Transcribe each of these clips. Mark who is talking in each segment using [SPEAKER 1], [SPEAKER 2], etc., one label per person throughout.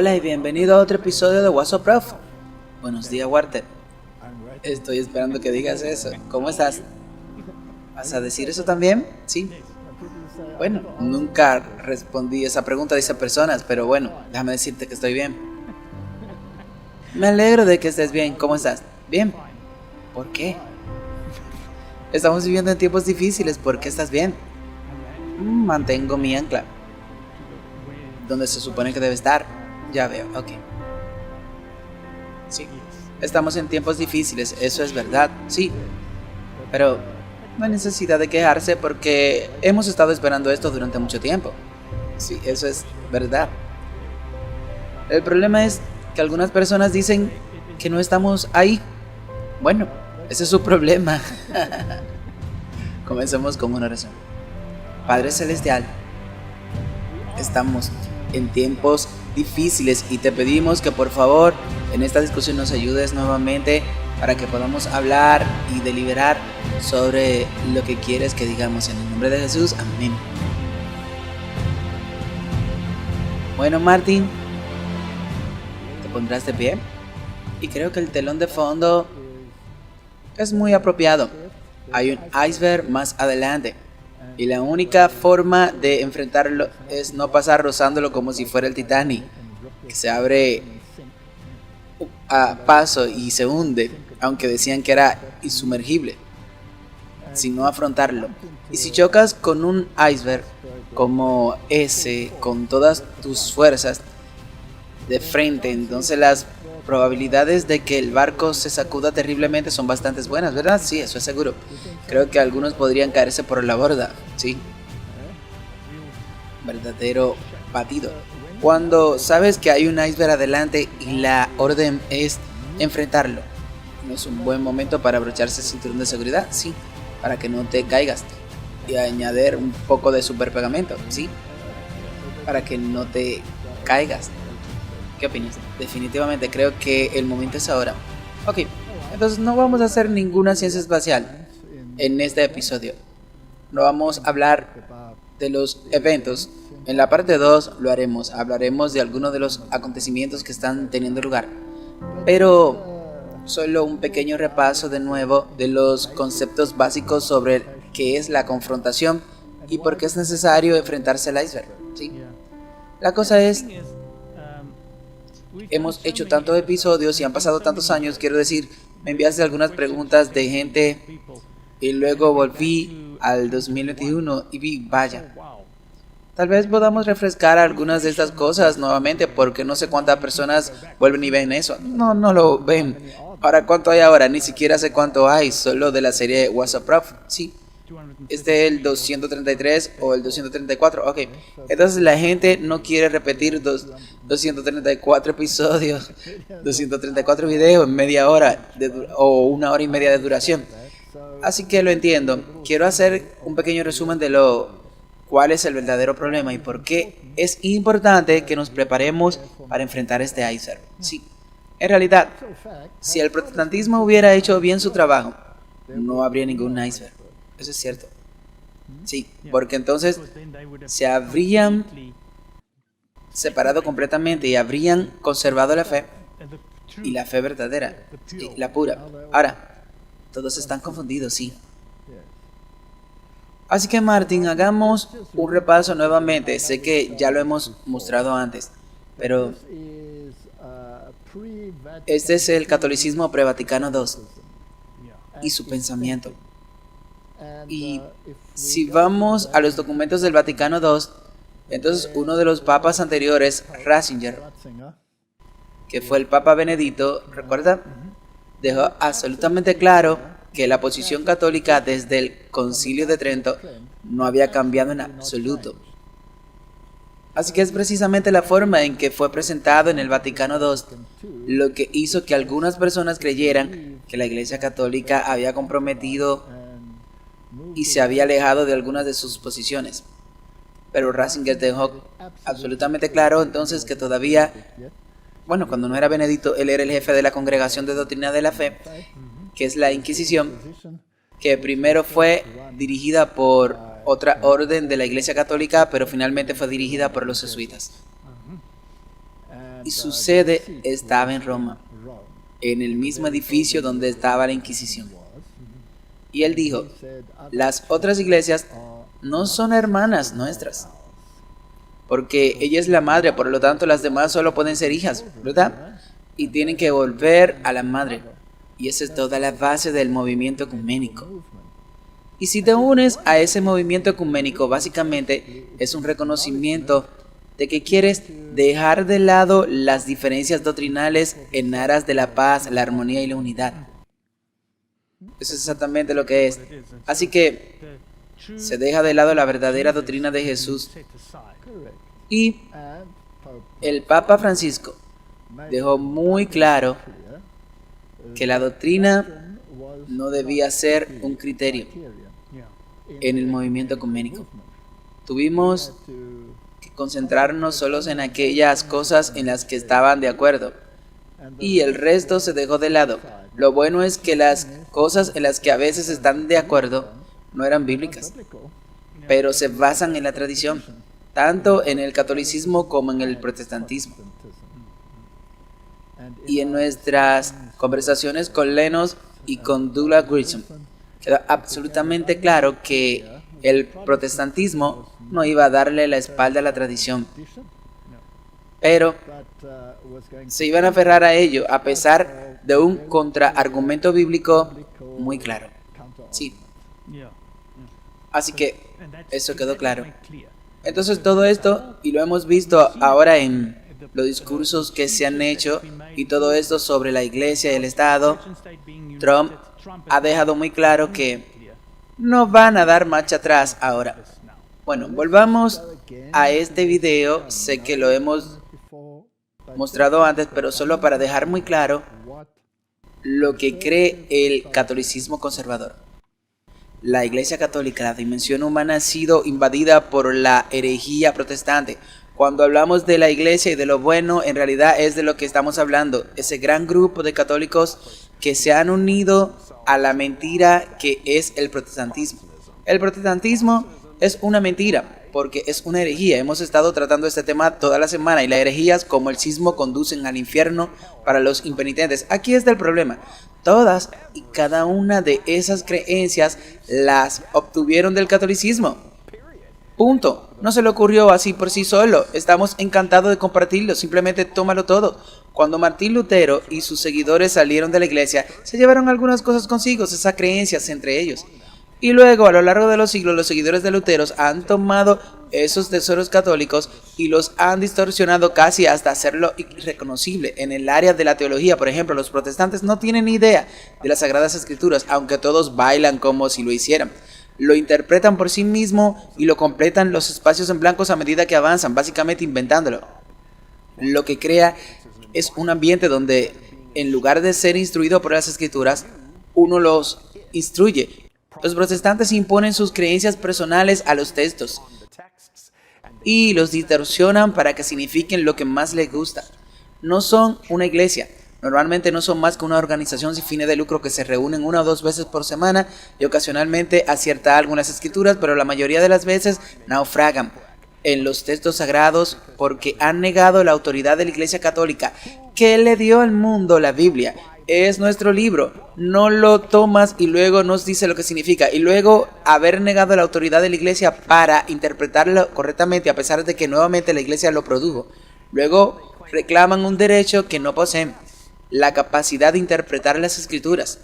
[SPEAKER 1] Hola y bienvenido a otro episodio de What's Up Prof. Buenos días, Walter. Estoy esperando que digas eso. ¿Cómo estás? ¿Vas a decir eso también? Sí. Bueno, nunca respondí esa pregunta de esas personas, pero bueno, déjame decirte que estoy bien. Me alegro de que estés bien. ¿Cómo estás? Bien. ¿Por qué? Estamos viviendo en tiempos difíciles. ¿Por qué estás bien? Mantengo mi ancla donde se supone que debe estar. Ya veo, ok. Sí, estamos en tiempos difíciles, eso es verdad, sí. Pero no hay necesidad de quejarse porque hemos estado esperando esto durante mucho tiempo. Sí, eso es verdad. El problema es que algunas personas dicen que no estamos ahí. Bueno, ese es su problema. Comencemos con una oración. Padre Celestial, estamos en tiempos difíciles y te pedimos que por favor en esta discusión nos ayudes nuevamente para que podamos hablar y deliberar sobre lo que quieres que digamos. En el nombre de Jesús, amén. Bueno, Martín, te pondrás de pie y creo que el telón de fondo es muy apropiado. Hay un iceberg más adelante y la única forma de enfrentarlo es no pasar rozándolo como si fuera el Titanic, que se abre a paso y se hunde, aunque decían que era insumergible, sino afrontarlo. Y si chocas con un iceberg como ese, con todas tus fuerzas de frente, entonces las probabilidades de que el barco se sacuda terriblemente son bastante buenas, ¿verdad? Sí, eso es seguro. Creo que algunos podrían caerse por la borda, sí. Verdadero batido. Cuando sabes que hay un iceberg adelante y la orden es enfrentarlo, ¿no es un buen momento para abrocharse el cinturón de seguridad? Sí, para que no te caigas. Y añadir un poco de super pegamento, sí, para que no te caigas. ¿Qué opinas? Definitivamente creo que el momento es ahora. Ok, entonces no vamos a hacer ninguna ciencia espacial en este episodio. No vamos a hablar de los eventos. En la parte 2 lo haremos. Hablaremos de algunos de los acontecimientos que están teniendo lugar. Pero solo un pequeño repaso de nuevo de los conceptos básicos sobre qué es la confrontación y por qué es necesario enfrentarse al iceberg, ¿sí? La cosa es, hemos hecho tantos episodios y han pasado tantos años, quiero decir, me enviaste algunas preguntas de gente y luego volví al 2021 y vi, vaya, tal vez podamos refrescar algunas de estas cosas nuevamente porque no sé cuántas personas vuelven y ven eso. No lo ven. Ahora, ¿cuánto hay ahora? Ni siquiera sé cuánto hay, solo de la serie What's Up Prof. Sí. Este es el 233 o el 234, ok. Entonces la gente no quiere repetir 234 episodios, 234 videos en media hora o 1 hora y media de duración. Así que lo entiendo. Quiero hacer un pequeño resumen de cuál es el verdadero problema y por qué es importante que nos preparemos para enfrentar este iceberg. Sí, en realidad, si el protestantismo hubiera hecho bien su trabajo, no habría ningún iceberg. Eso es cierto. Sí, porque entonces se habrían separado completamente y habrían conservado la fe y la fe verdadera y la pura. Ahora, todos están confundidos, sí. Así que Martín, hagamos un repaso nuevamente. Sé que ya lo hemos mostrado antes, pero este es el catolicismo pre-Vaticano II y su pensamiento. Y si vamos a los documentos del Vaticano II, entonces uno de los papas anteriores, Ratzinger, que fue el Papa Benedicto, ¿recuerda? Dejó absolutamente claro que la posición católica desde el Concilio de Trento no había cambiado en absoluto. Así que es precisamente la forma en que fue presentado en el Vaticano II lo que hizo que algunas personas creyeran que la Iglesia Católica había comprometido y se había alejado de algunas de sus posiciones. Pero Ratzinger dejó absolutamente claro entonces que todavía, bueno, cuando no era Benedicto, él era el jefe de la Congregación de Doctrina de la Fe, que es la Inquisición, que primero fue dirigida por otra orden de la Iglesia Católica, pero finalmente fue dirigida por los jesuitas. y su sede estaba en Roma, en el mismo edificio donde estaba la Inquisición. Y él dijo, las otras iglesias no son hermanas nuestras, porque ella es la madre, por lo tanto las demás solo pueden ser hijas, ¿verdad? Y tienen que volver a la madre. Y esa es toda la base del movimiento ecuménico. Y si te unes a ese movimiento ecuménico, básicamente es un reconocimiento de que quieres dejar de lado las diferencias doctrinales en aras de la paz, la armonía y la unidad. Eso es exactamente lo que es. Así que se deja de lado la verdadera doctrina de Jesús. Y el Papa Francisco dejó muy claro que la doctrina no debía ser un criterio en el movimiento ecuménico. Tuvimos que concentrarnos solos en aquellas cosas en las que estaban de acuerdo y el resto se dejó de lado. Lo bueno es que las cosas en las que a veces están de acuerdo no eran bíblicas, pero se basan en la tradición, tanto en el catolicismo como en el protestantismo. Y en nuestras conversaciones con Lennox y con Douglas Grissom quedó absolutamente claro que el protestantismo no iba a darle la espalda a la tradición, pero se iban a aferrar a ello a pesar de un contraargumento bíblico muy claro. Sí. Así que eso quedó claro. Entonces todo esto, y lo hemos visto ahora en los discursos que se han hecho y todo esto sobre la iglesia y el Estado, Trump ha dejado muy claro que no van a dar marcha atrás ahora. Bueno, volvamos a este video. Sé que lo hemos mostrado antes, pero solo para dejar muy claro lo que cree el catolicismo conservador. La Iglesia Católica, la dimensión humana, ha sido invadida por la herejía protestante. Cuando hablamos de la iglesia y de lo bueno, en realidad es de lo que estamos hablando. Ese gran grupo de católicos que se han unido a la mentira que es el protestantismo. El protestantismo es una mentira porque es una herejía. Hemos estado tratando este tema toda la semana y las herejías como el sismo conducen al infierno para los impenitentes. Aquí está el problema. Todas y cada una de esas creencias las obtuvieron del catolicismo. Punto. No se le ocurrió así por sí solo. Estamos encantados de compartirlo. Simplemente tómalo todo. Cuando Martín Lutero y sus seguidores salieron de la iglesia, se llevaron algunas cosas consigo, esas creencias entre ellos. Y luego, a lo largo de los siglos, los seguidores de Lutero han tomado esos tesoros católicos y los han distorsionado casi hasta hacerlo irreconocible. En el área de la teología, por ejemplo, los protestantes no tienen ni idea de las Sagradas Escrituras, aunque todos bailan como si lo hicieran. Lo interpretan por sí mismo y lo completan los espacios en blancos a medida que avanzan, básicamente inventándolo. Lo que crea es un ambiente donde, en lugar de ser instruido por las Escrituras, uno los instruye. Los protestantes imponen sus creencias personales a los textos y los distorsionan para que signifiquen lo que más les gusta. No son una iglesia. Normalmente no son más que una organización sin fines de lucro que se reúnen 1 o 2 veces por semana y ocasionalmente acierta algunas escrituras, pero la mayoría de las veces naufragan en los textos sagrados porque han negado la autoridad de la Iglesia Católica, que le dio al mundo la Biblia. Es nuestro libro, no lo tomas y luego nos dice lo que significa. Y luego haber negado la autoridad de la Iglesia para interpretarlo correctamente, a pesar de que nuevamente la Iglesia lo produjo. Luego reclaman un derecho que no poseen, la capacidad de interpretar las Escrituras.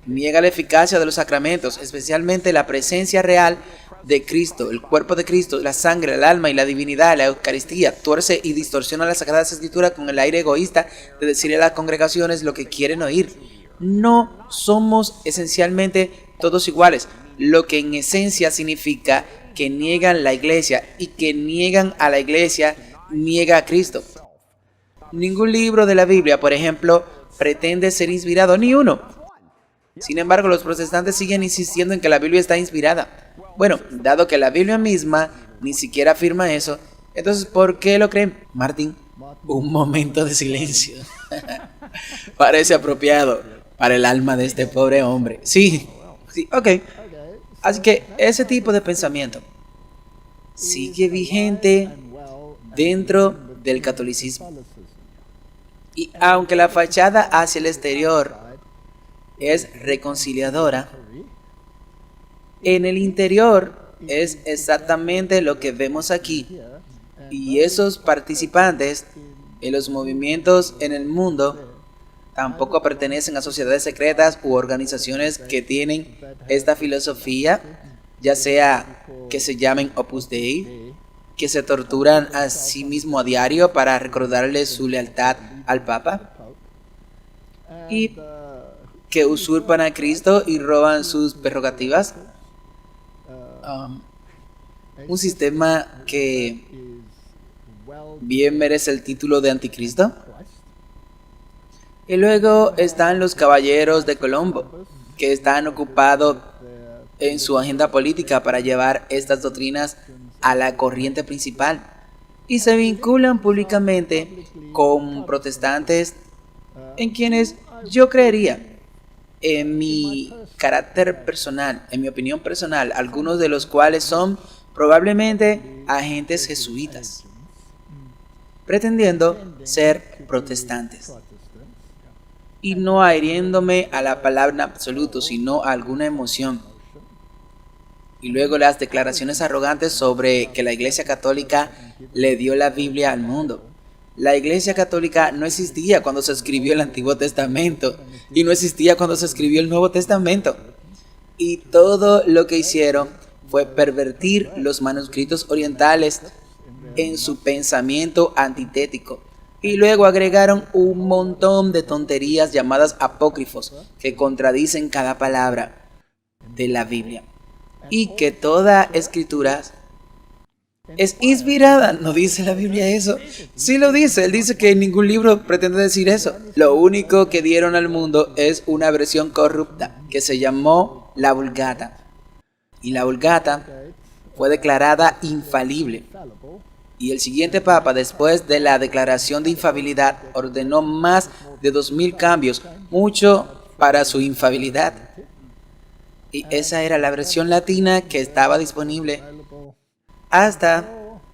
[SPEAKER 1] Niega la eficacia de los sacramentos, especialmente la presencia real de Cristo, el cuerpo de Cristo, la sangre, el alma y la divinidad, la Eucaristía. Tuerce y distorsiona las Sagradas Escrituras con el aire egoísta de decirle a las congregaciones lo que quieren oír. No somos esencialmente todos iguales, lo que en esencia significa que niegan la iglesia, y que niegan a la iglesia niega a Cristo. Ningún libro de la Biblia, por ejemplo, pretende ser inspirado, ni uno. Sin embargo, los protestantes siguen insistiendo en que la Biblia está inspirada. Bueno, dado que la Biblia misma ni siquiera afirma eso, entonces ¿por qué lo creen? Martín, un momento de silencio. Parece apropiado para el alma de este pobre hombre. Sí, ok. Así que ese tipo de pensamiento sigue vigente dentro del catolicismo. Y aunque la fachada hacia el exterior es reconciliadora, en el interior es exactamente lo que vemos aquí. Y esos participantes en los movimientos en el mundo tampoco pertenecen a sociedades secretas u organizaciones que tienen esta filosofía, ya sea que se llamen Opus Dei, que se torturan a sí mismo a diario para recordarle su lealtad al Papa, y que usurpan a Cristo y roban sus prerrogativas. Un sistema que bien merece el título de anticristo. Y luego están los caballeros de Colombo, que están ocupados en su agenda política para llevar estas doctrinas a la corriente principal y se vinculan públicamente con protestantes en quienes yo creería, en mi carácter personal, en mi opinión personal, algunos de los cuales son probablemente agentes jesuitas, pretendiendo ser protestantes. Y no adhiriéndome a la palabra en absoluto, sino a alguna emoción. Y luego las declaraciones arrogantes sobre que la Iglesia Católica le dio la Biblia al mundo. La Iglesia Católica no existía cuando se escribió el Antiguo Testamento y no existía cuando se escribió el Nuevo Testamento. Y todo lo que hicieron fue pervertir los manuscritos orientales en su pensamiento antitético. Y luego agregaron un montón de tonterías llamadas apócrifos que contradicen cada palabra de la Biblia. Y que toda escritura es inspirada. ¿No dice la Biblia eso? Sí lo dice. Él dice que ningún libro pretende decir eso. Lo único que dieron al mundo es una versión corrupta que se llamó la Vulgata. Y la Vulgata fue declarada infalible. Y el siguiente papa, después de la declaración de infalibilidad, ordenó más de 2000 cambios, mucho para su infalibilidad. Y esa era la versión latina que estaba disponible hasta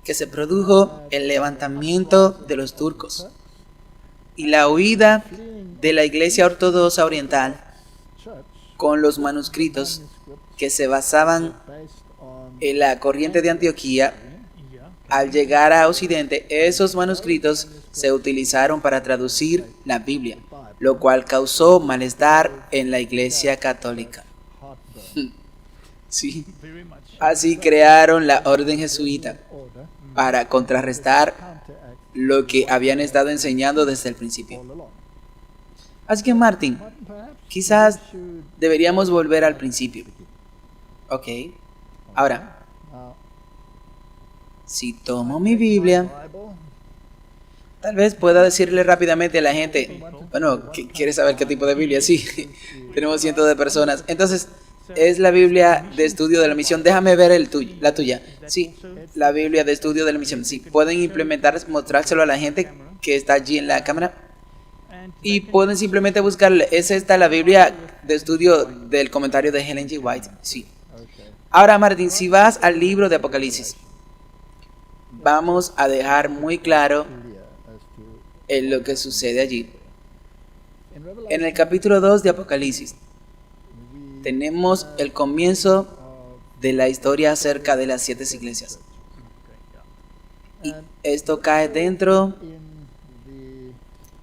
[SPEAKER 1] que se produjo el levantamiento de los turcos y la huida de la Iglesia Ortodoxa Oriental con los manuscritos que se basaban en la corriente de Antioquía. Al llegar a Occidente, esos manuscritos se utilizaron para traducir la Biblia, lo cual causó malestar en la Iglesia Católica. Sí. Así crearon la orden jesuita para contrarrestar lo que habían estado enseñando desde el principio. Así que Martín, quizás deberíamos volver al principio. Ok. Ahora, si tomo mi Biblia, tal vez pueda decirle rápidamente a la gente, bueno, ¿quieres saber qué tipo de Biblia? Sí, tenemos cientos de personas. Entonces, es la Biblia de estudio de la misión. Déjame ver la tuya. Sí, la Biblia de estudio de la misión. Sí, pueden implementar, mostrárselo a la gente que está allí en la cámara. Y pueden simplemente buscarle. ¿Es esta la Biblia de estudio del comentario de Ellen G. White? Sí. Ahora, Martín, si vas al libro de Apocalipsis, vamos a dejar muy claro lo que sucede allí. En el capítulo 2 de Apocalipsis tenemos el comienzo de la historia acerca de las 7 iglesias. Y esto cae dentro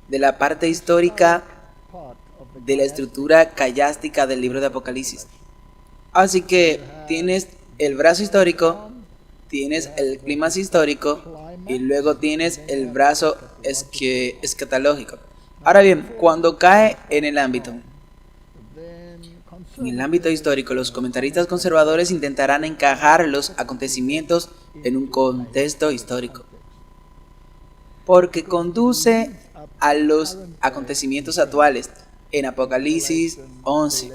[SPEAKER 1] de la parte histórica de la estructura callástica del libro de Apocalipsis. Así que tienes el brazo histórico, tienes el clímax histórico y luego tienes el brazo escatológico. Ahora bien, cuando cae en el ámbito histórico, los comentaristas conservadores intentarán encajar los acontecimientos en un contexto histórico, porque conduce a los acontecimientos actuales en Apocalipsis 11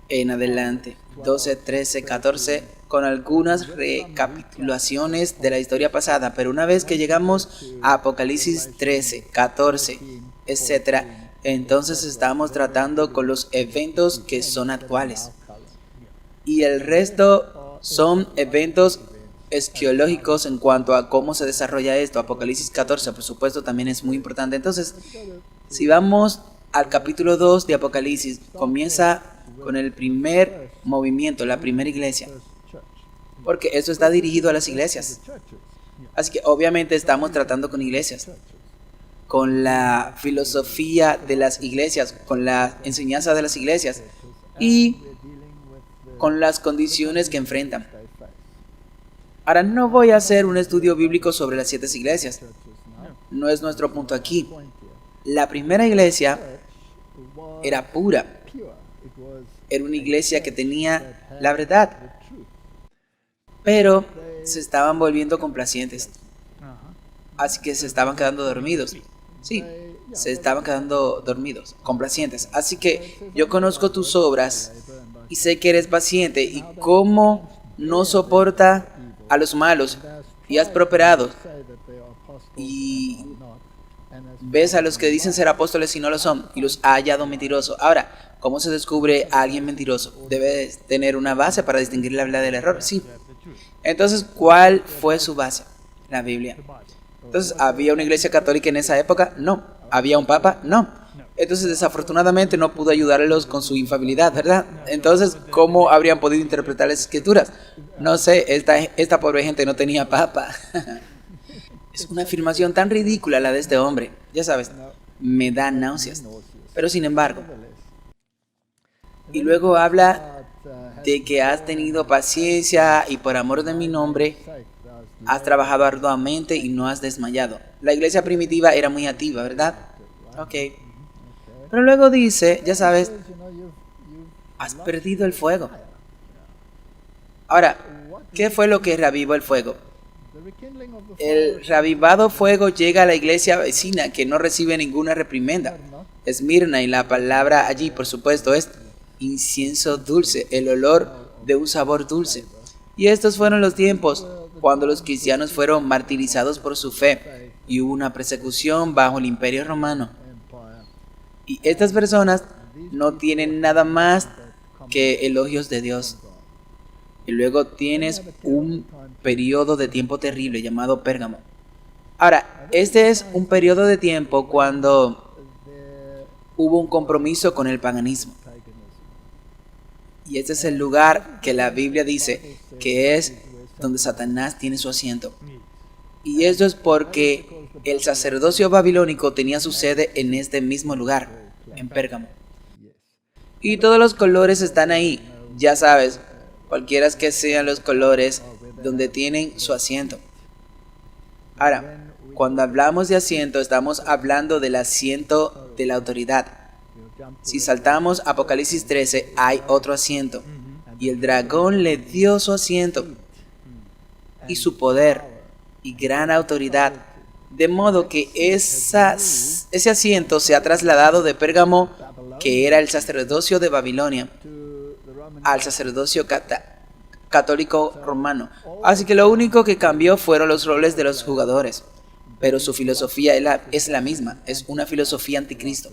[SPEAKER 1] en adelante, 12, 13, 14, con algunas recapitulaciones de la historia pasada, pero una vez que llegamos a Apocalipsis 13, 14, etc., entonces estamos tratando con los eventos que son actuales. Y el resto son eventos esquiológicos en cuanto a cómo se desarrolla esto. Apocalipsis 14, por supuesto, también es muy importante. Entonces, si vamos al capítulo 2 de Apocalipsis, comienza con el primer movimiento, la primera iglesia, porque esto está dirigido a las iglesias. Así que obviamente estamos tratando con iglesias, con la filosofía de las iglesias, con la enseñanza de las iglesias y con las condiciones que enfrentan. Ahora, no voy a hacer un estudio bíblico sobre las 7 iglesias. No es nuestro punto aquí. La primera iglesia era pura. Era una iglesia que tenía la verdad. Pero se estaban volviendo complacientes. Así que se estaban quedando dormidos. Sí, se estaban quedando dormidos, complacientes. Así que yo conozco tus obras y sé que eres paciente y cómo no soporta a los malos y has prosperado. Y ves a los que dicen ser apóstoles y no lo son y los ha hallado mentirosos. Ahora, ¿cómo se descubre a alguien mentiroso? Debes tener una base para distinguir la verdad del error. Sí. Entonces, ¿cuál fue su base? La Biblia. Entonces, ¿había una iglesia católica en esa época? No. ¿Había un papa? No. Entonces, desafortunadamente no pudo ayudarlos con su infabilidad, ¿verdad? Entonces, ¿cómo habrían podido interpretar las escrituras? No sé, esta pobre gente no tenía papa. Es una afirmación tan ridícula la de este hombre. Ya sabes, me da náuseas. Pero sin embargo, y luego habla de que has tenido paciencia y por amor de mi nombre has trabajado arduamente y no has desmayado. La iglesia primitiva era muy activa, ¿verdad? Ok. Pero luego dice, ya sabes, has perdido el fuego. Ahora, ¿qué fue lo que reavivó el fuego? El reavivado fuego llega a la iglesia vecina que no recibe ninguna reprimenda. Esmirna, y la palabra allí, por supuesto, es incienso dulce, el olor de un sabor dulce. Y estos fueron los tiempos cuando los cristianos fueron martirizados por su fe y hubo una persecución bajo el Imperio Romano. Y estas personas no tienen nada más que elogios de Dios. Y luego tienes un periodo de tiempo terrible llamado Pérgamo. Ahora, este es un periodo de tiempo cuando hubo un compromiso con el paganismo. Y este es el lugar que la Biblia dice que es donde Satanás tiene su asiento. Y esto es porque el sacerdocio babilónico tenía su sede en este mismo lugar, en Pérgamo. Y todos los colores están ahí, ya sabes, cualquiera que sean los colores donde tienen su asiento. Ahora, cuando hablamos de asiento, estamos hablando del asiento de la autoridad. Si saltamos Apocalipsis 13, hay otro asiento. Y el dragón le dio su asiento y su poder y gran autoridad. De modo que ese asiento se ha trasladado de Pérgamo, que era el sacerdocio de Babilonia, al sacerdocio católico romano. Así que lo único que cambió fueron los roles de los jugadores. Pero su filosofía es la misma, es una filosofía anticristo.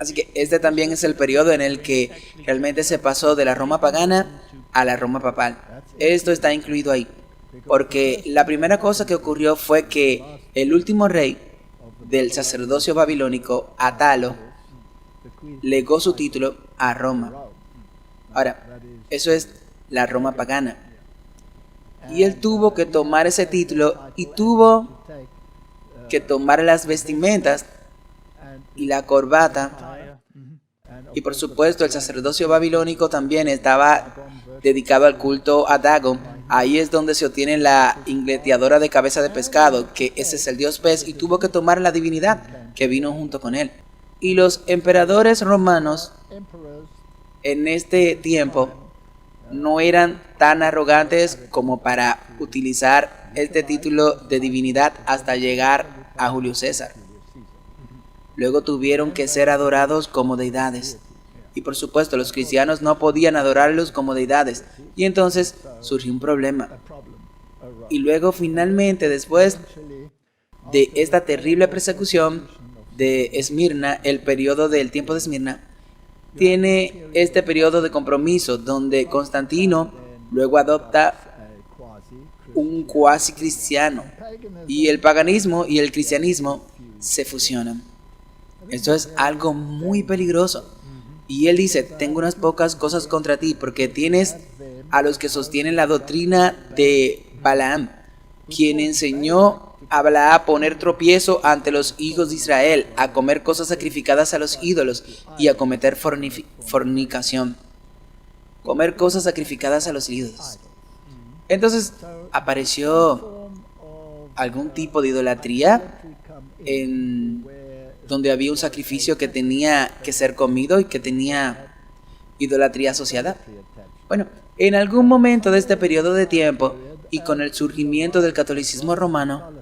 [SPEAKER 1] Así que este también es el periodo en el que realmente se pasó de la Roma pagana a la Roma papal. Esto está incluido ahí, porque la primera cosa que ocurrió fue que el último rey del sacerdocio babilónico, Atalo, legó su título a Roma. Ahora, eso es la Roma pagana. Y él tuvo que tomar ese título y tuvo que tomar las vestimentas y la corbata. Y por supuesto el sacerdocio babilónico también estaba dedicado al culto a Dagon. Ahí es donde se obtiene la ingleteadora de cabeza de pescado, que ese es el dios pez, y tuvo que tomar la divinidad que vino junto con él. Y los emperadores romanos en este tiempo no eran tan arrogantes como para utilizar este título de divinidad hasta llegar a Julio César. Luego tuvieron que ser adorados como deidades. Y por supuesto los cristianos no podían adorarlos como deidades. Y entonces surgió un problema. Y luego finalmente, después de esta terrible persecución de Esmirna, el periodo del tiempo de Esmirna, tiene este periodo de compromiso donde Constantino luego adopta un cuasi cristiano. Y el paganismo y el cristianismo se fusionan. Esto es algo muy peligroso. Y él dice, tengo unas pocas cosas contra ti, porque tienes a los que sostienen la doctrina de Balaam, quien enseñó a Balaam a poner tropiezo ante los hijos de Israel, a comer cosas sacrificadas a los ídolos y a cometer fornicación. Comer cosas sacrificadas a los ídolos. Entonces apareció algún tipo de idolatría en donde había un sacrificio que tenía que ser comido y que tenía idolatría asociada. Bueno, en algún momento de este periodo de tiempo y con el surgimiento del catolicismo romano,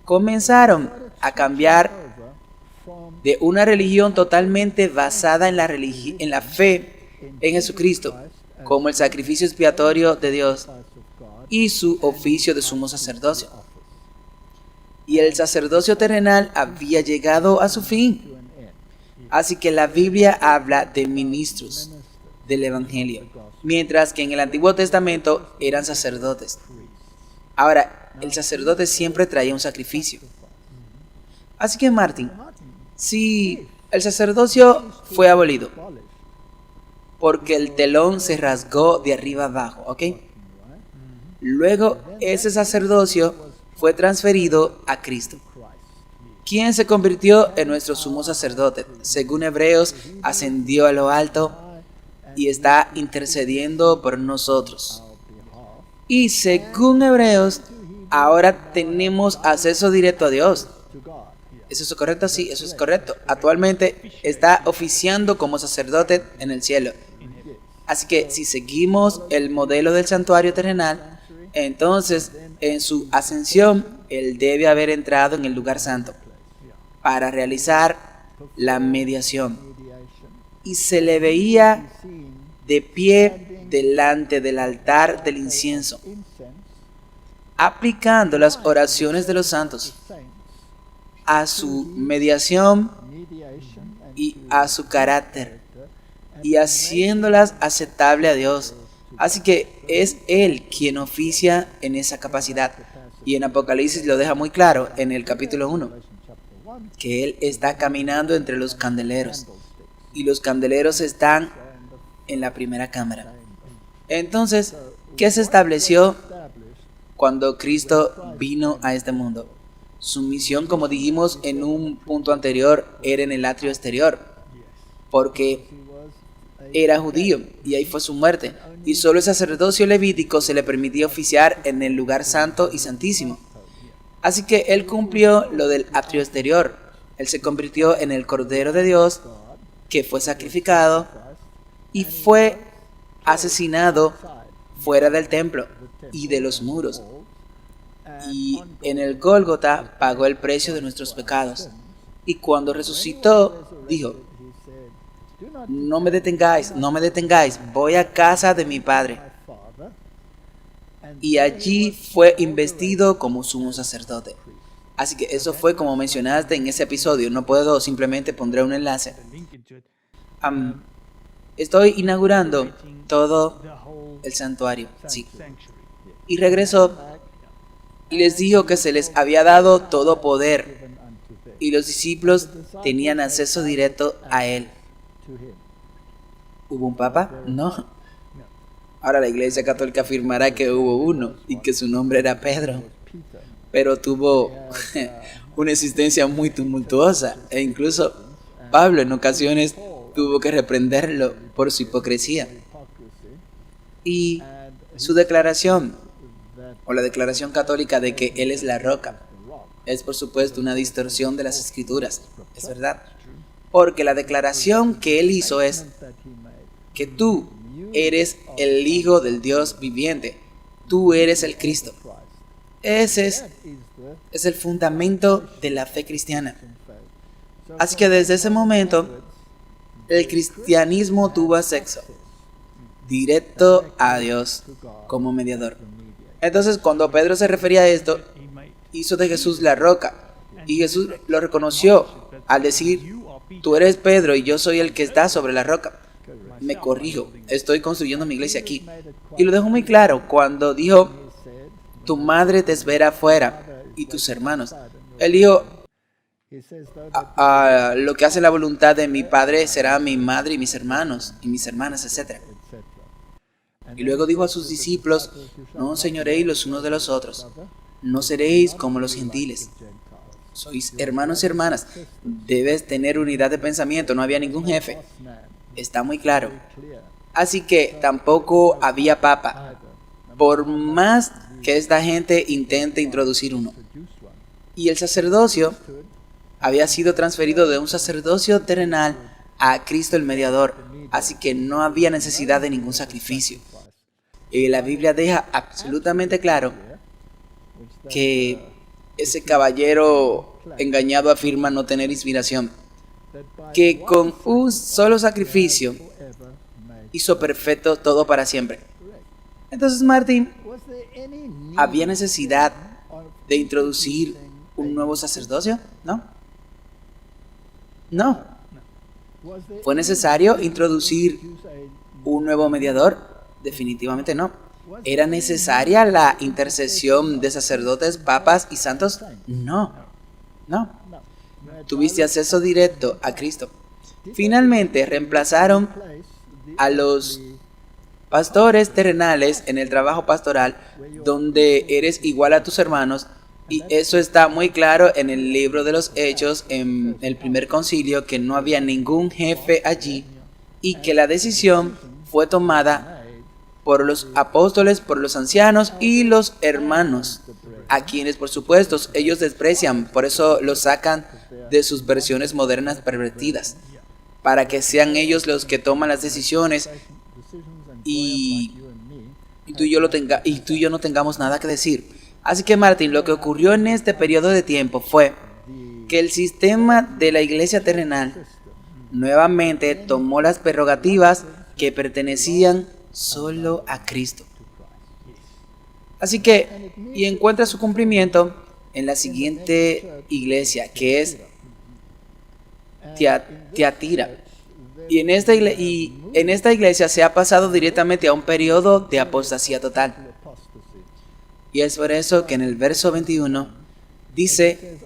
[SPEAKER 1] comenzaron a cambiar de una religión totalmente basada en la fe en Jesucristo, como el sacrificio expiatorio de Dios y su oficio de sumo sacerdocio. Y el sacerdocio terrenal había llegado a su fin. Así que la Biblia habla de ministros del Evangelio, mientras que en el Antiguo Testamento eran sacerdotes. Ahora, el sacerdote siempre traía un sacrificio. Así que Martin, si el sacerdocio fue abolido, porque el telón se rasgó de arriba abajo, ¿ok? Luego ese sacerdocio fue transferido a Cristo, quien se convirtió en nuestro sumo sacerdote. Según Hebreos, ascendió a lo alto y está intercediendo por nosotros. Y según Hebreos, ahora tenemos acceso directo a Dios. ¿Eso es correcto? Sí, eso es correcto. Actualmente está oficiando como sacerdote en el cielo. Así que si seguimos el modelo del santuario terrenal, entonces en su ascensión él debe haber entrado en el lugar santo para realizar la mediación. Y se le veía de pie delante del altar del incienso, aplicando las oraciones de los santos a su mediación y a su carácter, y haciéndolas aceptable a Dios. Así que es Él quien oficia en esa capacidad. Y en Apocalipsis lo deja muy claro en el capítulo 1, que Él está caminando entre los candeleros, y los candeleros están en la primera cámara. Entonces, ¿qué se estableció cuando Cristo vino a este mundo? Su misión, como dijimos en un punto anterior, era en el atrio exterior, porque era judío y ahí fue su muerte, y solo el sacerdocio levítico se le permitía oficiar en el lugar santo y santísimo. Así que él cumplió lo del atrio exterior. Él se convirtió en el Cordero de Dios que fue sacrificado y fue asesinado fuera del templo y de los muros, y en el Gólgota pagó el precio de nuestros pecados. Y cuando resucitó dijo: no me detengáis, voy a casa de mi Padre. Y allí fue investido como sumo sacerdote. Así que eso fue como mencionaste en ese episodio. No puedo, simplemente pondré un enlace. Estoy inaugurando todo el santuario, sí. Y regresó y les dijo que se les había dado todo poder, y los discípulos tenían acceso directo a él. ¿Hubo un papa? No. Ahora la Iglesia Católica afirmará que hubo uno y que su nombre era Pedro, pero tuvo una existencia muy tumultuosa, e incluso Pablo en ocasiones tuvo que reprenderlo por su hipocresía. Y su declaración, o la declaración católica de que Él es la roca, es por supuesto una distorsión de las Escrituras, es verdad, porque la declaración que Él hizo es que tú eres el Hijo del Dios viviente, tú eres el Cristo. Ese es el fundamento de la fe cristiana. Así que desde ese momento, el cristianismo tuvo acceso directo a Dios como mediador. Entonces, cuando Pedro se refería a esto, hizo de Jesús la roca, y Jesús lo reconoció al decir: tú eres Pedro y yo soy el que está sobre la roca. Me corrijo, estoy construyendo mi iglesia aquí. Y lo dejó muy claro cuando dijo tu madre te espera afuera y tus hermanos. Él dijo, lo que hace la voluntad de mi padre será mi madre y mis hermanos y mis hermanas, etc. Y luego dijo a sus discípulos, no os señoréis los unos de los otros, no seréis como los gentiles. Sois hermanos y hermanas, debes tener unidad de pensamiento, no había ningún jefe. Está muy claro. Así que tampoco había papa, por más que esta gente intente introducir uno. Y el sacerdocio había sido transferido de un sacerdocio terrenal a Cristo el mediador, así que no había necesidad de ningún sacrificio. Y la Biblia deja absolutamente claro que ese caballero engañado afirma no tener inspiración, que con un solo sacrificio hizo perfecto todo para siempre. Entonces, Martín, ¿había necesidad de introducir un nuevo sacerdocio? No. No. ¿Fue necesario introducir un nuevo mediador? Definitivamente no. ¿Era necesaria la intercesión de sacerdotes, papas y santos? No. No. Tuviste acceso directo a Cristo. Finalmente reemplazaron a los pastores terrenales en el trabajo pastoral, donde eres igual a tus hermanos, y eso está muy claro en el libro de los Hechos, en el primer concilio, que no había ningún jefe allí y que la decisión fue tomada por los apóstoles, por los ancianos y los hermanos, a quienes por supuesto ellos desprecian, por eso los sacan de sus versiones modernas pervertidas, para que sean ellos los que toman las decisiones y tú y yo no tengamos nada que decir. Así que, Martín, lo que ocurrió en este periodo de tiempo fue que el sistema de la iglesia terrenal nuevamente tomó las prerrogativas que pertenecían solo a Cristo. Así que, y encuentra su cumplimiento en la siguiente iglesia, que es Tiatira. Y en esta iglesia se ha pasado directamente a un periodo de apostasía total. Y es por eso que en el verso 21 dice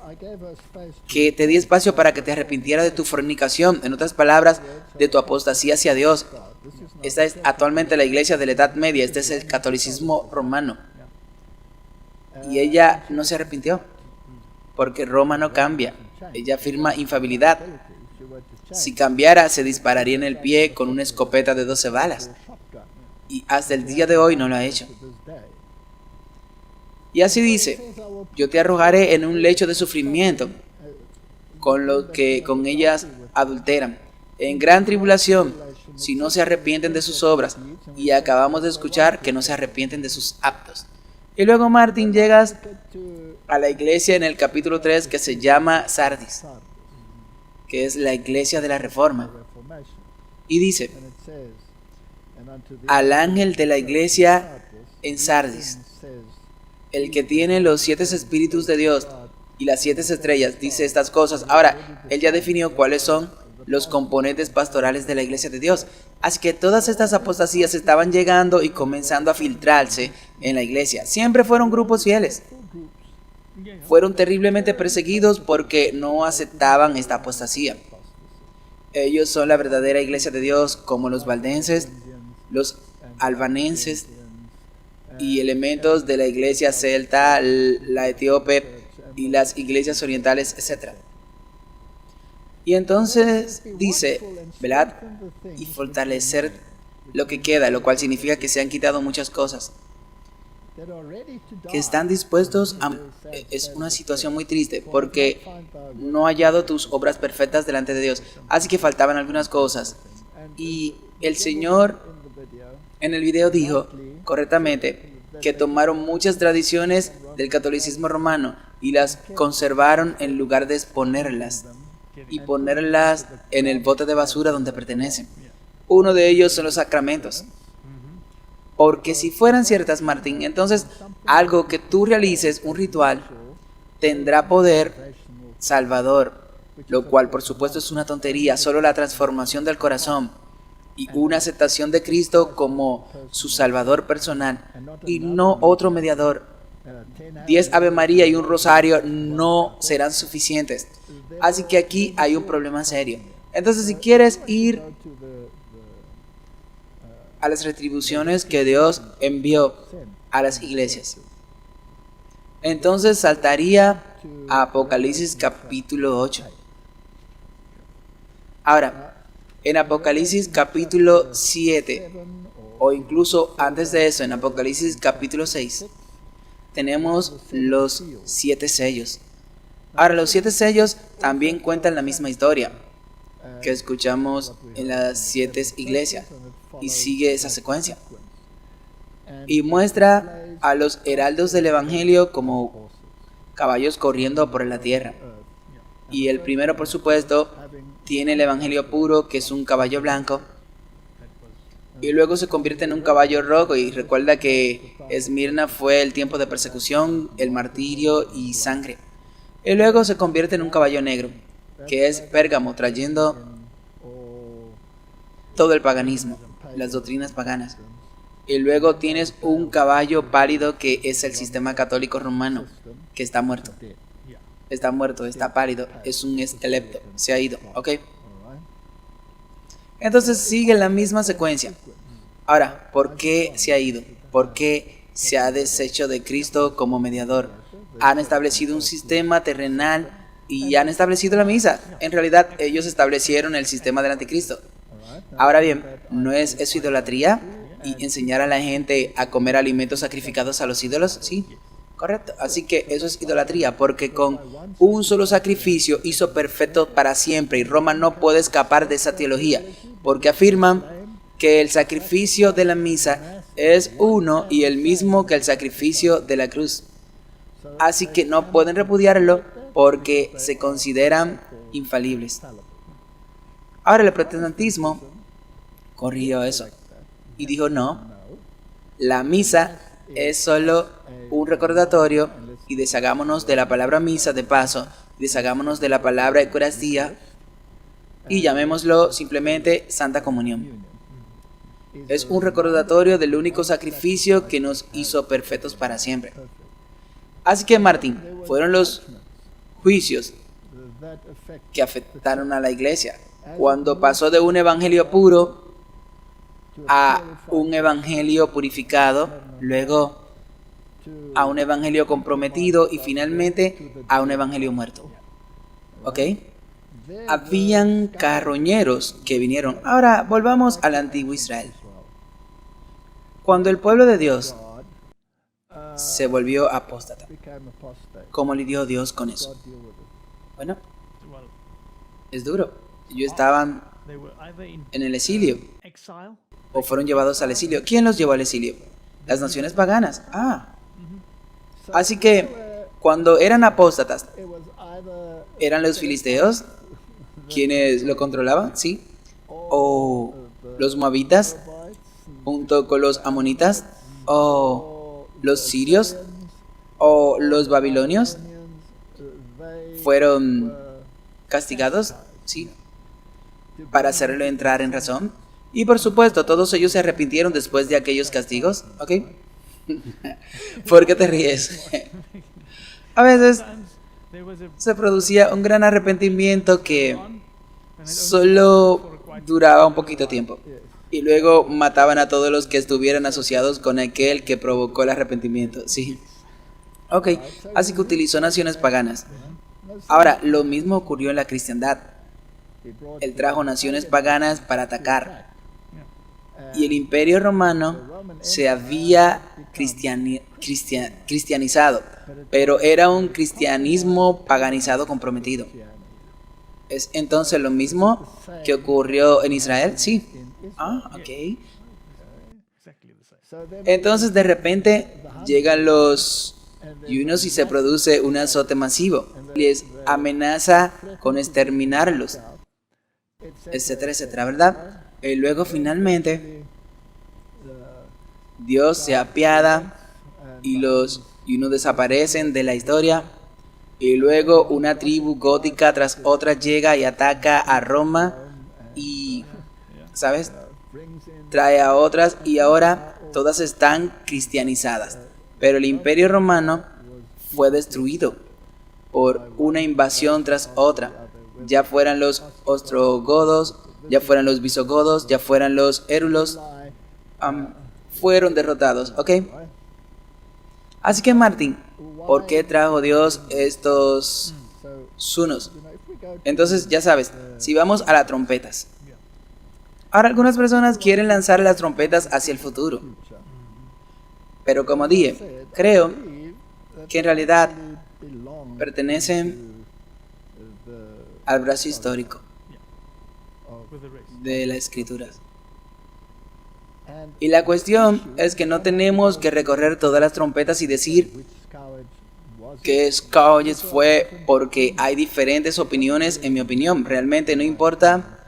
[SPEAKER 1] que te di espacio para que te arrepintieras de tu fornicación, en otras palabras, de tu apostasía hacia Dios. Esta es actualmente la iglesia de la Edad Media, este es el catolicismo romano. Y ella no se arrepintió, porque Roma no cambia, ella afirma infalibilidad. Si cambiara, se dispararía en el pie con una escopeta de 12 balas. Y hasta el día de hoy no lo ha hecho. Y así dice, yo te arrojaré en un lecho de sufrimiento, con lo que con ellas adulteran, en gran tribulación, si no se arrepienten de sus obras. Y acabamos de escuchar que no se arrepienten de sus actos. Y luego, Martín, llegas a la iglesia en el capítulo 3 que se llama Sardis, que es la iglesia de la Reforma. Y dice, al ángel de la iglesia en Sardis, el que tiene los 7 espíritus de Dios y las 7 estrellas, dice estas cosas. Ahora, él ya definió cuáles son los componentes pastorales de la iglesia de Dios. Así que todas estas apostasías estaban llegando y comenzando a filtrarse en la iglesia. Siempre fueron grupos fieles. Fueron terriblemente perseguidos porque no aceptaban esta apostasía. Ellos son la verdadera iglesia de Dios, como los valdenses, los albanenses y elementos de la iglesia celta, la etíope y las iglesias orientales, etc. Y entonces dice, velad y fortalecer lo que queda, lo cual significa que se han quitado muchas cosas, que están dispuestos a... Es una situación muy triste porque no ha hallado tus obras perfectas delante de Dios, así que faltaban algunas cosas. Y el Señor en el video dijo correctamente que tomaron muchas tradiciones del catolicismo romano y las conservaron en lugar de exponerlas y ponerlas en el bote de basura donde pertenecen. Uno de ellos son los sacramentos. Porque si fueran ciertas, Martín, entonces algo que tú realices, un ritual, tendrá poder salvador, lo cual por supuesto es una tontería. Solo la transformación del corazón y una aceptación de Cristo como su salvador personal y no otro mediador 10 Ave María y un rosario no serán suficientes. Así que aquí hay un problema serio. Entonces, si quieres ir a las retribuciones que Dios envió a las iglesias, entonces saltaría a Apocalipsis capítulo 8. Ahora, en Apocalipsis capítulo 7, o incluso antes de eso, en Apocalipsis capítulo 6, tenemos los 7 sellos. Ahora, los 7 sellos también cuentan la misma historia que escuchamos en las 7 iglesias, y sigue esa secuencia. Y muestra a los heraldos del Evangelio como caballos corriendo por la tierra. Y el primero, por supuesto, tiene el Evangelio puro, que es un caballo blanco. Y luego se convierte en un caballo rojo. Y recuerda que Esmirna fue el tiempo de persecución, el martirio y sangre. Y luego se convierte en un caballo negro, que es Pérgamo, trayendo todo el paganismo, las doctrinas paganas. Y luego tienes un caballo pálido, que es el sistema católico romano, que está muerto. Está muerto, está pálido, es un esqueleto, se ha ido, ¿ok? Entonces sigue la misma secuencia. Ahora, ¿por qué se ha ido? ¿Por qué se ha deshecho de Cristo como mediador? Han establecido un sistema terrenal y han establecido la misa. En realidad, ellos establecieron el sistema del anticristo. Ahora bien, ¿no es eso idolatría? ¿Y enseñar a la gente a comer alimentos sacrificados a los ídolos? Sí, correcto. Así que eso es idolatría, porque con un solo sacrificio hizo perfecto para siempre, y Roma no puede escapar de esa teología, porque afirman que el sacrificio de la misa es uno y el mismo que el sacrificio de la cruz. Así que no pueden repudiarlo porque se consideran infalibles. Ahora, el protestantismo corrigió eso y dijo: no, la misa es solo un recordatorio, y deshagámonos de la palabra misa de paso, deshagámonos de la palabra Eucaristía y llamémoslo simplemente Santa Comunión. Es un recordatorio del único sacrificio que nos hizo perfectos para siempre. Así que, Martín, fueron los juicios que afectaron a la iglesia cuando pasó de un evangelio puro a un evangelio purificado, luego a un evangelio comprometido y finalmente a un evangelio muerto. ¿Ok? Habían carroñeros que vinieron. Ahora volvamos al antiguo Israel. Cuando el pueblo de Dios se volvió apóstata, ¿cómo lidió Dios con eso? Bueno, es duro. Ellos estaban en el exilio o fueron llevados al exilio. ¿Quién los llevó al exilio? Las naciones paganas. Así que cuando eran apóstatas, ¿eran los filisteos quienes lo controlaban? ¿Sí? ¿O los moabitas junto con los amonitas? ¿O los sirios? ¿O los babilonios? ¿Fueron castigados? Sí, para hacerlo entrar en razón. Y por supuesto, todos ellos se arrepintieron después de aquellos castigos. ¿Ok? ¿Por qué te ríes? A veces se producía un gran arrepentimiento que solo duraba un poquito tiempo, y luego mataban a todos los que estuvieran asociados con aquel que provocó el arrepentimiento. Sí. Ok, así que utilizó naciones paganas. Ahora, lo mismo ocurrió en la cristiandad. Él trajo naciones paganas para atacar. Y el imperio romano se había cristianizado, pero era un cristianismo paganizado comprometido. ¿Es entonces lo mismo que ocurrió en Israel? Sí. Ok. Entonces de repente llegan los yunos y se produce un azote masivo. Les amenaza con exterminarlos, etcétera, etcétera, ¿verdad? Y luego finalmente Dios se apiada y los yunos desaparecen de la historia. Y luego una tribu gótica tras otra llega y ataca a Roma y, ¿sabes?, trae a otras, y ahora todas están cristianizadas. Pero el Imperio Romano fue destruido por una invasión tras otra, ya fueran los ostrogodos, ya fueran los visigodos, ya fueran los érulos, fueron derrotados, ¿ok? Así que Martín, ¿por qué trajo Dios estos sunos? Entonces ya sabes, si vamos a las trompetas. Ahora algunas personas quieren lanzar las trompetas hacia el futuro. Pero como dije, creo que en realidad pertenecen al brazo histórico de las escrituras. Y la cuestión es que no tenemos que recorrer todas las trompetas y decir que Scourge fue, porque hay diferentes opiniones. En mi opinión, realmente no importa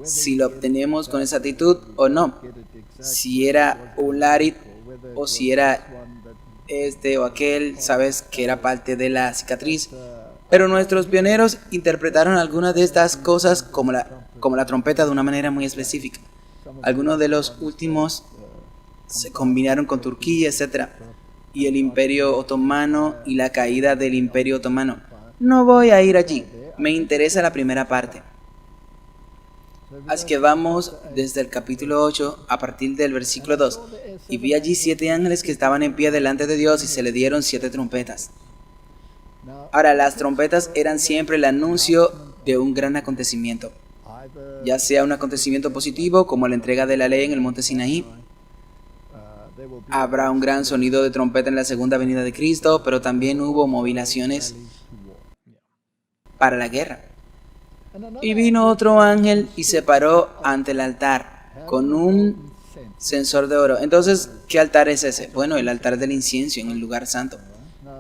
[SPEAKER 1] si lo obtenemos con exactitud o no, si era un Larit o si era este o aquel, sabes que era parte de la cicatriz. Pero nuestros pioneros interpretaron algunas de estas cosas como la trompeta de una manera muy específica. Algunos de los últimos se combinaron con Turquía, etc. Y el Imperio Otomano y la caída del Imperio Otomano. No voy a ir allí, me interesa la primera parte. Así que vamos desde el capítulo 8 a partir del versículo 2. Y vi allí 7 ángeles que estaban en pie delante de Dios y se le dieron 7 trompetas. Ahora, las trompetas eran siempre el anuncio de un gran acontecimiento, ya sea un acontecimiento positivo como la entrega de la ley en el monte Sinaí. Habrá un gran sonido de trompeta en la segunda venida de Cristo, pero también hubo movilizaciones para la guerra. Y vino otro ángel y se paró ante el altar con un censor de oro. Entonces, ¿qué altar es ese? Bueno, el altar del incienso en el lugar santo.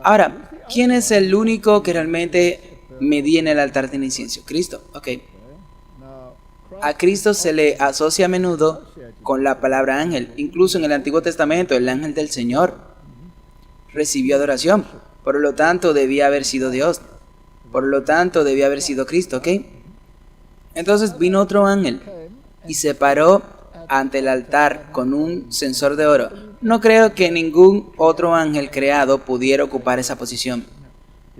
[SPEAKER 1] Ahora, ¿quién es el único que realmente medía en el altar del incienso? Cristo, ok. A Cristo se le asocia a menudo con la palabra ángel. Incluso en el Antiguo Testamento, el ángel del Señor recibió adoración. Por lo tanto, debía haber sido Dios. Por lo tanto, debía haber sido Cristo, ok. Entonces vino otro ángel y se paró ante el altar con un censor de oro. No creo que ningún otro ángel creado pudiera ocupar esa posición,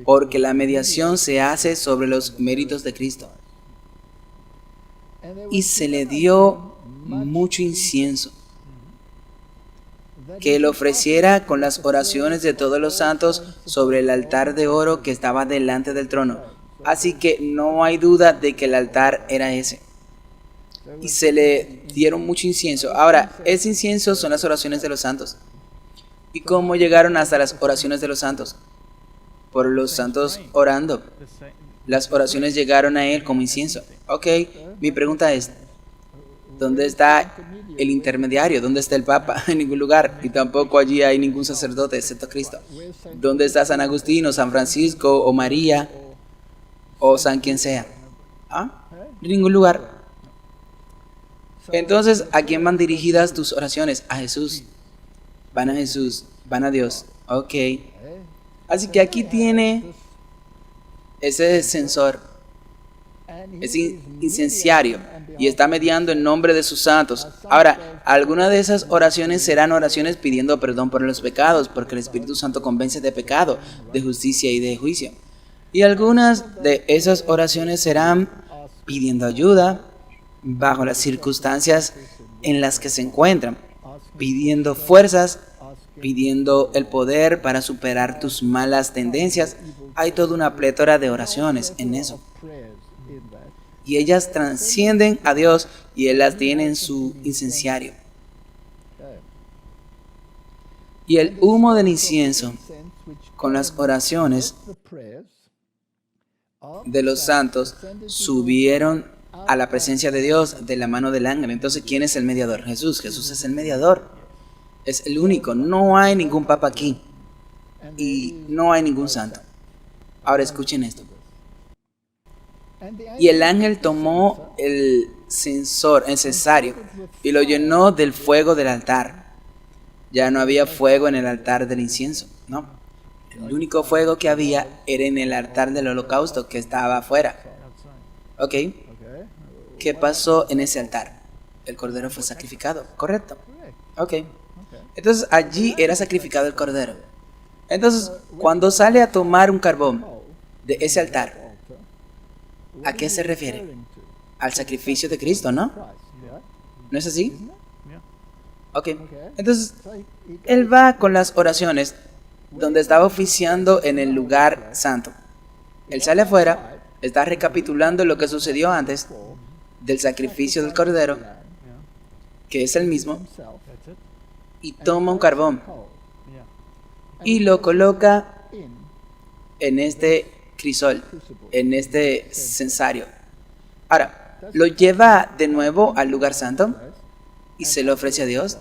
[SPEAKER 1] porque la mediación se hace sobre los méritos de Cristo. Y se le dio mucho incienso, que él ofreciera con las oraciones de todos los santos sobre el altar de oro que estaba delante del trono. Así que no hay duda de que el altar era ese. Y se le dieron mucho incienso. Ahora, ese incienso son las oraciones de los santos. ¿Y cómo llegaron hasta las oraciones de los santos? Por los santos orando. Las oraciones llegaron a él como incienso. Ok, mi pregunta es, ¿dónde está el intermediario? ¿Dónde está el Papa? En ningún lugar. Y tampoco allí hay ningún sacerdote excepto Cristo. ¿Dónde está San Agustín o San Francisco o María o San quien sea? En ningún lugar. Entonces, ¿a quién van dirigidas tus oraciones? A Jesús. Van a Jesús, van a Dios. Ok. Así que aquí tiene ese censor, ese incenciario, y está mediando en nombre de sus santos. Ahora, algunas de esas oraciones serán oraciones pidiendo perdón por los pecados, porque el Espíritu Santo convence de pecado, de justicia y de juicio. Y algunas de esas oraciones serán pidiendo ayuda bajo las circunstancias en las que se encuentran, pidiendo fuerzas, pidiendo el poder para superar tus malas tendencias. Hay toda una plétora de oraciones en eso. Y ellas trascienden a Dios y Él las tiene en su incenciario. Y el humo del incienso con las oraciones de los santos subieron a la presencia de Dios de la mano del ángel. Entonces, ¿quién es el mediador? Jesús. Jesús es el mediador. Es el único. No hay ningún papa aquí. Y no hay ningún santo. Ahora escuchen esto. Y el ángel tomó el censario y lo llenó del fuego del altar. Ya no había fuego en el altar del incienso, no. El único fuego que había era en el altar del holocausto que estaba afuera. Ok. ¿Qué pasó en ese altar? El cordero fue sacrificado, ¿correcto? Ok. Entonces allí era sacrificado el cordero. Entonces, cuando sale a tomar un carbón de ese altar, ¿a qué se refiere? Al sacrificio de Cristo, ¿no? ¿No es así? Ok. Entonces, él va con las oraciones donde estaba oficiando en el lugar santo. Él sale afuera, está recapitulando lo que sucedió antes del sacrificio del cordero, que es el mismo, y toma un carbón y lo coloca en este crisol, en este censario. Ahora, ¿lo lleva de nuevo al lugar santo y se lo ofrece a Dios?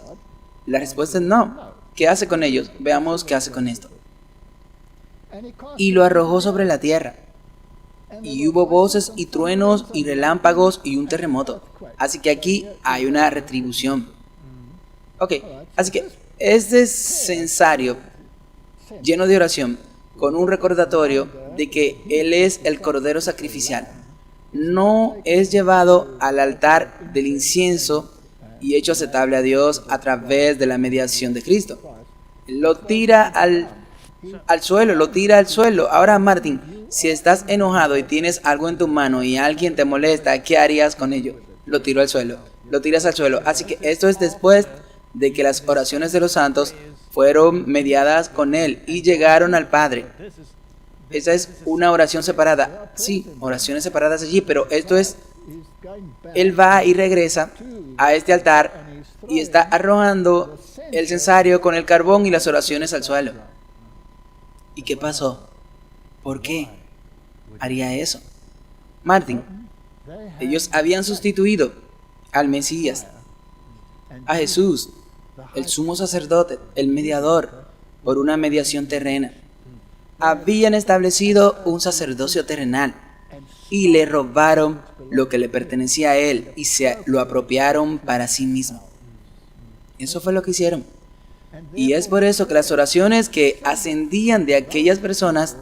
[SPEAKER 1] La respuesta es no. ¿Qué hace con ellos? Veamos qué hace con esto. Y lo arrojó sobre la tierra. Y hubo voces y truenos y relámpagos y un terremoto. Así que aquí hay una retribución. Ok, así que este censario lleno de oración, con un recordatorio de que Él es el Cordero Sacrificial, no es llevado al altar del incienso y hecho aceptable a Dios a través de la mediación de Cristo. Lo tira al suelo, lo tira al suelo. Ahora, Martín, si estás enojado y tienes algo en tu mano y alguien te molesta, ¿qué harías con ello? Lo tiro al suelo, lo tiras al suelo. Así que esto es después de que las oraciones de los santos fueron mediadas con Él y llegaron al Padre. Esa es una oración separada. Sí, oraciones separadas allí, pero esto es, Él va y regresa a este altar y está arrojando el censario con el carbón y las oraciones al suelo. ¿Y qué pasó? ¿Por qué haría eso? Martín, ellos habían sustituido al Mesías, a Jesús, el sumo sacerdote, el mediador, por una mediación terrena. Habían establecido un sacerdocio terrenal y le robaron lo que le pertenecía a él y se lo apropiaron para sí mismo. Eso fue lo que hicieron. Y es por eso que las oraciones que ascendían de aquellas personas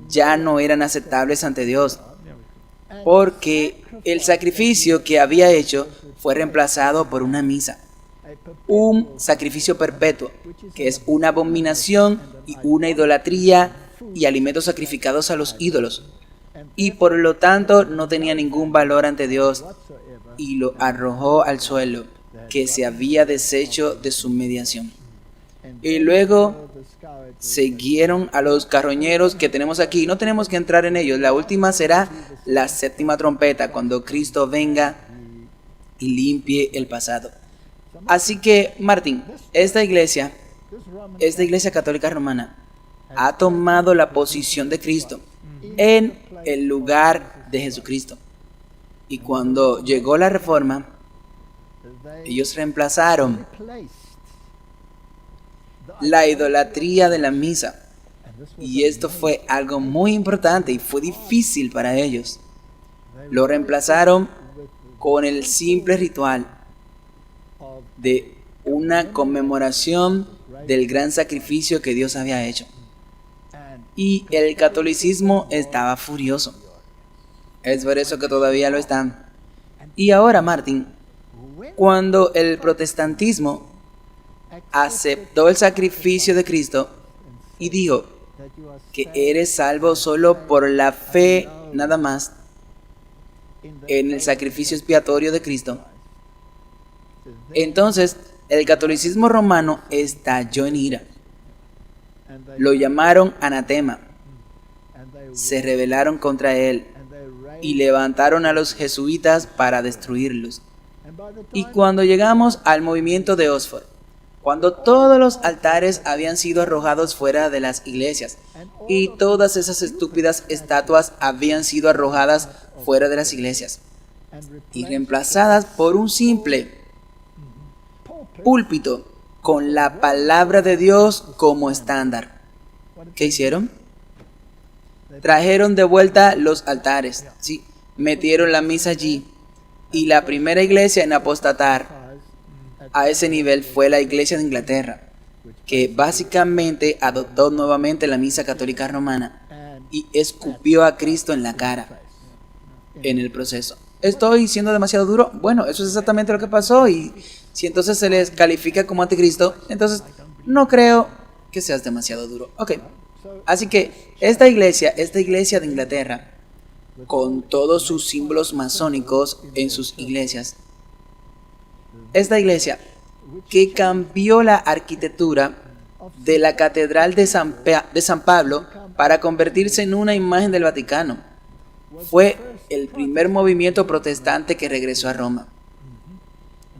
[SPEAKER 1] ya no eran aceptables ante Dios, porque el sacrificio que había hecho fue reemplazado por una misa, un sacrificio perpetuo, que es una abominación y una idolatría y alimentos sacrificados a los ídolos, y por lo tanto no tenía ningún valor ante Dios, y lo arrojó al suelo, que se había deshecho de su mediación. Y luego siguieron a los carroñeros que tenemos aquí. No tenemos que entrar en ellos. La última será la séptima trompeta, cuando Cristo venga y limpie el pasado. Así que, Martín, esta iglesia católica romana ha tomado la posición de Cristo en el lugar de Jesucristo. Y cuando llegó la reforma, ellos reemplazaron la idolatría de la misa. Y esto fue algo muy importante y fue difícil para ellos. Lo reemplazaron con el simple ritual de una conmemoración del gran sacrificio que Dios había hecho. Y el catolicismo estaba furioso. Es por eso que todavía lo están. Y ahora, Martín, cuando el protestantismo aceptó el sacrificio de Cristo y dijo que eres salvo solo por la fe nada más en el sacrificio expiatorio de Cristo, entonces el catolicismo romano estalló en ira. Lo llamaron anatema, se rebelaron contra él y levantaron a los jesuitas para destruirlos. Y cuando llegamos al movimiento de Oxford, cuando todos los altares habían sido arrojados fuera de las iglesias y todas esas estúpidas estatuas habían sido arrojadas fuera de las iglesias y reemplazadas por un simple púlpito con la palabra de Dios como estándar, ¿qué hicieron? Trajeron de vuelta los altares, ¿sí? Metieron la misa allí, y la primera iglesia en apostatar a ese nivel fue la iglesia de Inglaterra, que básicamente adoptó nuevamente la misa católica romana y escupió a Cristo en la cara en el proceso. ¿Estoy siendo demasiado duro? Bueno, eso es exactamente lo que pasó, y si entonces se les califica como anticristo, entonces no creo que seas demasiado duro. Ok, así que esta iglesia de Inglaterra, con todos sus símbolos masónicos en sus iglesias, esta iglesia que cambió la arquitectura de la Catedral de San Pablo para convertirse en una imagen del Vaticano, fue el primer movimiento protestante que regresó a Roma.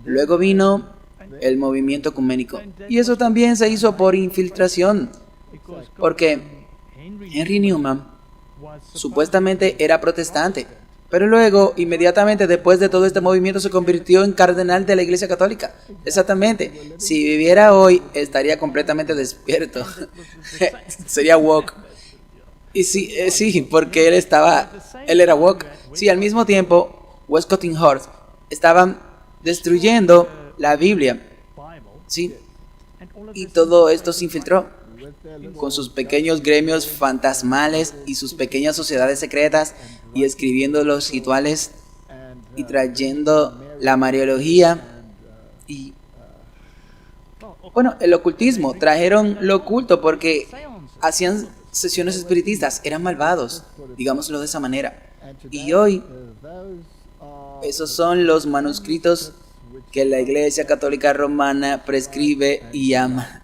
[SPEAKER 1] Luego vino el movimiento ecuménico, y eso también se hizo por infiltración, porque Henry Newman supuestamente era protestante, pero luego, inmediatamente después de todo este movimiento, se convirtió en cardenal de la Iglesia Católica. Exactamente. Si viviera hoy, estaría completamente despierto. Sería woke. Y sí, porque él era woke. Sí, al mismo tiempo, Westcott y Hort estaban destruyendo la Biblia. Sí. Y todo esto se infiltró con sus pequeños gremios fantasmales y sus pequeñas sociedades secretas, y escribiendo los rituales y trayendo la mariología y, bueno, el ocultismo. Trajeron lo oculto porque hacían sesiones espiritistas, eran malvados, digámoslo de esa manera. Y hoy, esos son los manuscritos que la Iglesia Católica Romana prescribe y ama,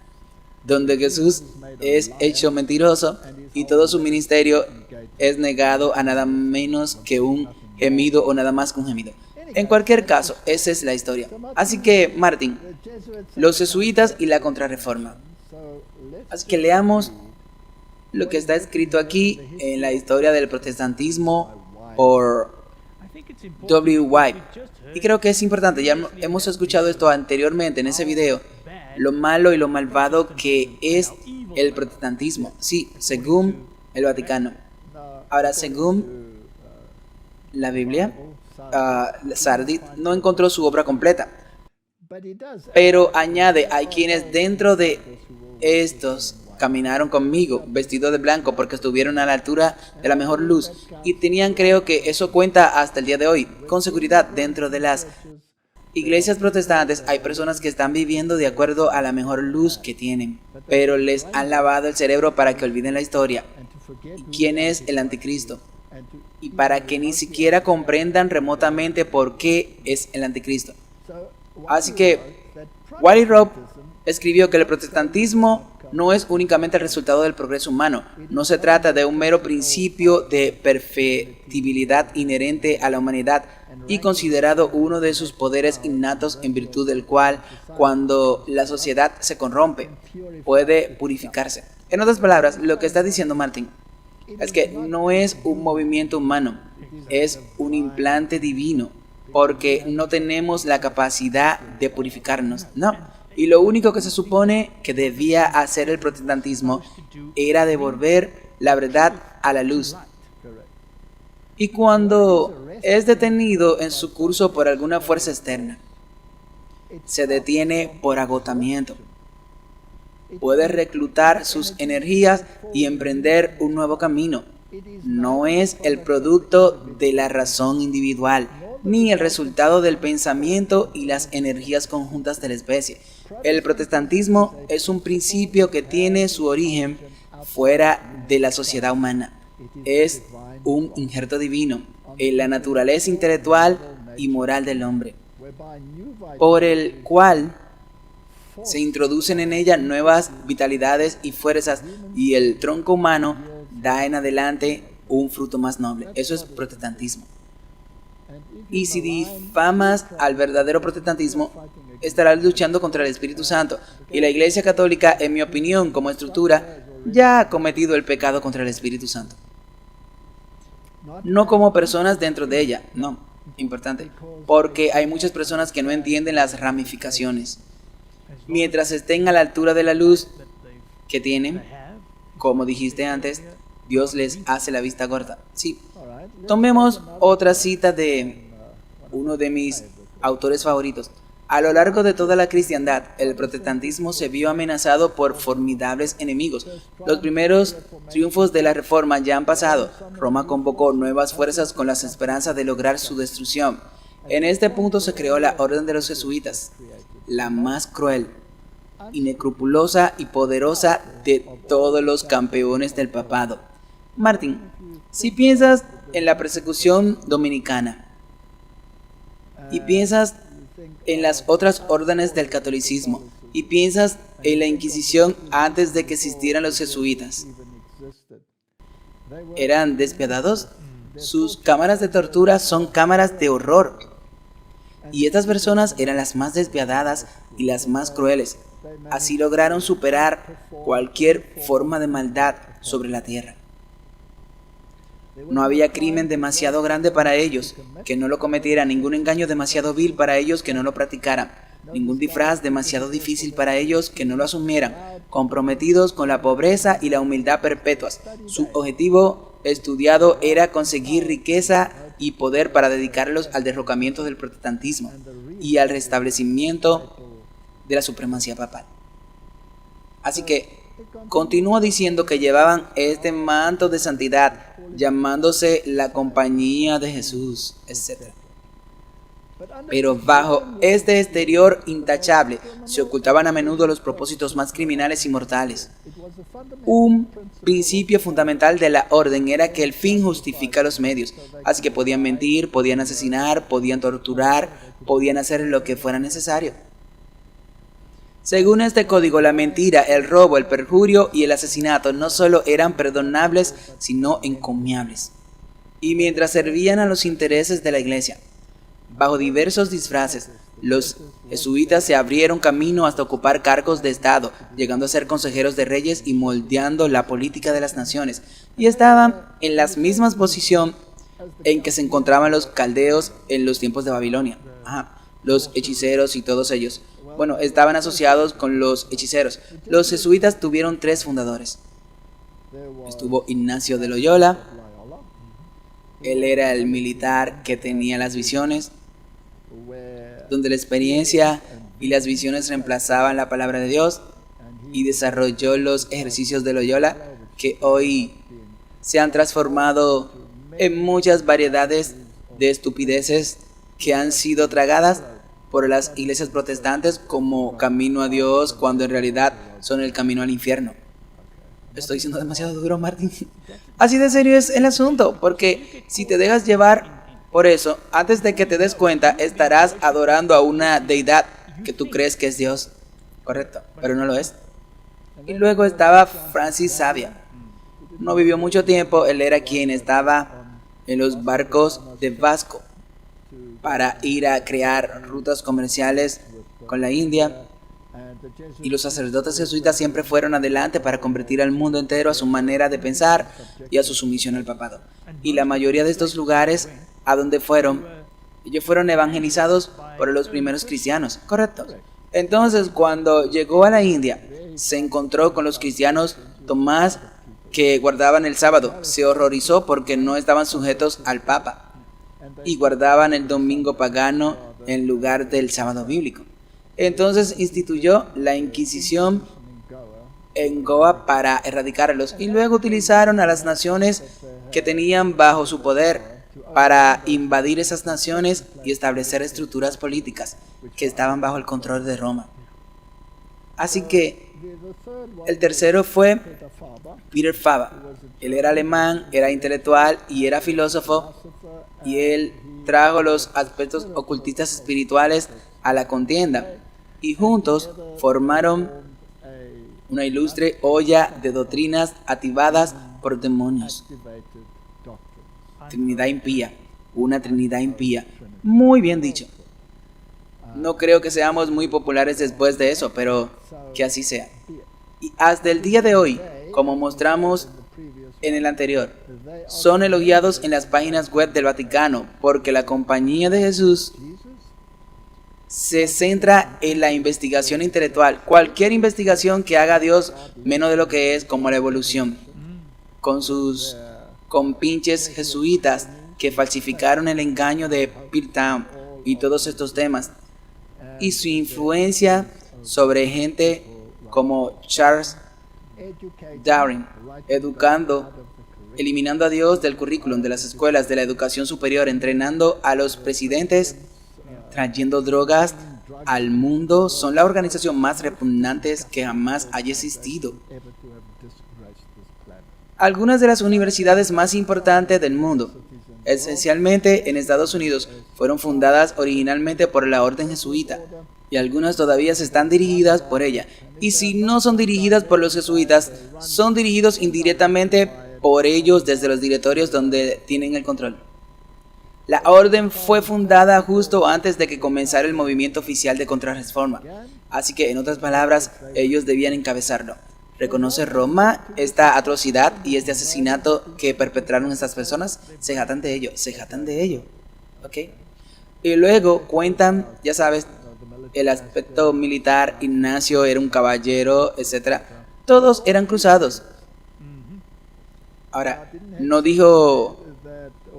[SPEAKER 1] donde Jesús es hecho mentiroso y todo su ministerio es negado a nada menos que un gemido o nada más que un gemido. En cualquier caso, esa es la historia. Así que, Martín, los jesuitas y la contrarreforma. Así que leamos lo que está escrito aquí en la historia del protestantismo por W. White. Y creo que es importante, ya hemos escuchado esto anteriormente en ese video, lo malo y lo malvado que es el protestantismo. Sí, según el Vaticano. Ahora, según la Biblia, Sardis no encontró su obra completa, pero añade, hay quienes dentro de estos caminaron conmigo vestidos de blanco porque estuvieron a la altura de la mejor luz, y tenían, creo que eso cuenta hasta el día de hoy, con seguridad. Dentro de las iglesias protestantes hay personas que están viviendo de acuerdo a la mejor luz que tienen, pero les han lavado el cerebro para que olviden la historia y quién es el anticristo, y para que ni siquiera comprendan remotamente por qué es el anticristo. Así que Wiley Robb escribió que el protestantismo no es únicamente el resultado del progreso humano, no se trata de un mero principio de perfectibilidad inherente a la humanidad y considerado uno de sus poderes innatos, en virtud del cual, cuando la sociedad se corrompe, puede purificarse. En otras palabras, lo que está diciendo Martin es que no es un movimiento humano, es un implante divino, porque no tenemos la capacidad de purificarnos, no. Y lo único que se supone que debía hacer el protestantismo era devolver la verdad a la luz. Y cuando es detenido en su curso por alguna fuerza externa, se detiene por agotamiento. Puede reclutar sus energías y emprender un nuevo camino. No es el producto de la razón individual, ni el resultado del pensamiento y las energías conjuntas de la especie. El protestantismo es un principio que tiene su origen fuera de la sociedad humana. Es un injerto divino en la naturaleza intelectual y moral del hombre, por el cual se introducen en ella nuevas vitalidades y fuerzas, y el tronco humano da en adelante un fruto más noble. Eso es protestantismo. Y si difamas al verdadero protestantismo, estarás luchando contra el Espíritu Santo. Y la Iglesia Católica, en mi opinión, como estructura, ya ha cometido el pecado contra el Espíritu Santo. No como personas dentro de ella, no, importante, porque hay muchas personas que no entienden las ramificaciones. Mientras estén a la altura de la luz que tienen, como dijiste antes, Dios les hace la vista corta. Sí. Tomemos otra cita de uno de mis autores favoritos. A lo largo de toda la cristiandad, el protestantismo se vio amenazado por formidables enemigos. Los primeros triunfos de la Reforma ya han pasado. Roma convocó nuevas fuerzas con las esperanzas de lograr su destrucción. En este punto se creó la Orden de los Jesuitas, la más cruel, inescrupulosa y poderosa de todos los campeones del papado. Martin, si piensas en la persecución dominicana y piensas en las otras órdenes del catolicismo y piensas en la Inquisición antes de que existieran los jesuitas, ¿eran despiadados? Sus cámaras de tortura son cámaras de horror. Y estas personas eran las más despiadadas y las más crueles. Así lograron superar cualquier forma de maldad sobre la tierra. No había crimen demasiado grande para ellos que no lo cometieran, ningún engaño demasiado vil para ellos que no lo practicaran, ningún disfraz demasiado difícil para ellos que no lo asumieran, comprometidos con la pobreza y la humildad perpetuas. Su objetivo estudiado era conseguir riqueza y poder para dedicarlos al derrocamiento del protestantismo y al restablecimiento de la supremacía papal. Así que continúa diciendo que llevaban este manto de santidad, llamándose la compañía de Jesús, etc. Pero bajo este exterior intachable se ocultaban a menudo los propósitos más criminales y mortales. Un principio fundamental de la orden era que el fin justifica los medios, así que podían mentir, podían asesinar, podían torturar, podían hacer lo que fuera necesario. Según este código, la mentira, el robo, el perjurio y el asesinato no solo eran perdonables, sino encomiables. Y mientras servían a los intereses de la iglesia, bajo diversos disfraces, los jesuitas se abrieron camino hasta ocupar cargos de Estado, llegando a ser consejeros de reyes y moldeando la política de las naciones. Y estaban en la misma posición en que se encontraban los caldeos en los tiempos de Babilonia. Los hechiceros y todos ellos. Bueno, estaban asociados con los hechiceros. Los jesuitas tuvieron 3 fundadores. Estuvo Ignacio de Loyola. Él era el militar que tenía las visiones, donde la experiencia y las visiones reemplazaban la palabra de Dios, y desarrolló los ejercicios de Loyola, que hoy se han transformado en muchas variedades de estupideces que han sido tragadas por las iglesias protestantes como camino a Dios, cuando en realidad son el camino al infierno. Estoy siendo demasiado duro, Martín. Así de serio es el asunto, porque si te dejas llevar por eso, antes de que te des cuenta, estarás adorando a una deidad que tú crees que es Dios. Correcto, pero no lo es. Y luego estaba Francis Xavier. No vivió mucho tiempo, él era quien estaba en los barcos de Vasco para ir a crear rutas comerciales con la India, y los sacerdotes jesuitas siempre fueron adelante para convertir al mundo entero a su manera de pensar y a su sumisión al papado. Y la mayoría de estos lugares a donde fueron, ellos fueron evangelizados por los primeros cristianos, correcto. Entonces, cuando llegó a la India, se encontró con los cristianos Tomás, que guardaban el sábado. Se horrorizó porque no estaban sujetos al Papa y guardaban el domingo pagano en lugar del sábado bíblico. Entonces instituyó la Inquisición en Goa para erradicarlos, y luego utilizaron a las naciones que tenían bajo su poder para invadir esas naciones y establecer estructuras políticas que estaban bajo el control de Roma. Así que el tercero fue Peter Faber. Él era alemán, era intelectual y era filósofo, y él trajo los aspectos ocultistas espirituales a la contienda, y juntos formaron una ilustre olla de doctrinas activadas por demonios. Trinidad impía, una Trinidad impía. Muy bien dicho. No creo que seamos muy populares después de eso, pero que así sea. Y hasta el día de hoy, como mostramos en el anterior, son elogiados en las páginas web del Vaticano, porque la Compañía de Jesús se centra en la investigación intelectual. Cualquier investigación que haga Dios menos de lo que es, como la evolución, con sus compinches jesuitas que falsificaron el engaño de Piltdown y todos estos temas, y su influencia sobre gente como Charles Darwin, eliminando a Dios del currículum de las escuelas de la educación superior, entrenando a los presidentes, trayendo drogas al mundo son la organización más repugnante que jamás haya existido. Algunas de las universidades más importantes del mundo, esencialmente en Estados Unidos, fueron fundadas originalmente por la orden jesuita, y algunas todavía están dirigidas por ella. Y si no son dirigidas por los jesuitas, son dirigidos indirectamente por ellos desde los directorios donde tienen el control. La orden fue fundada justo antes de que comenzara el movimiento oficial de Contrarreforma, así que en otras palabras, ellos debían encabezarlo. ¿Reconoce Roma esta atrocidad y este asesinato que perpetraron estas personas? Se jactan de ello, ¿ok? Y luego cuentan, ya sabes, el aspecto militar. Ignacio era un caballero, etc. Todos eran cruzados. Ahora, no dijo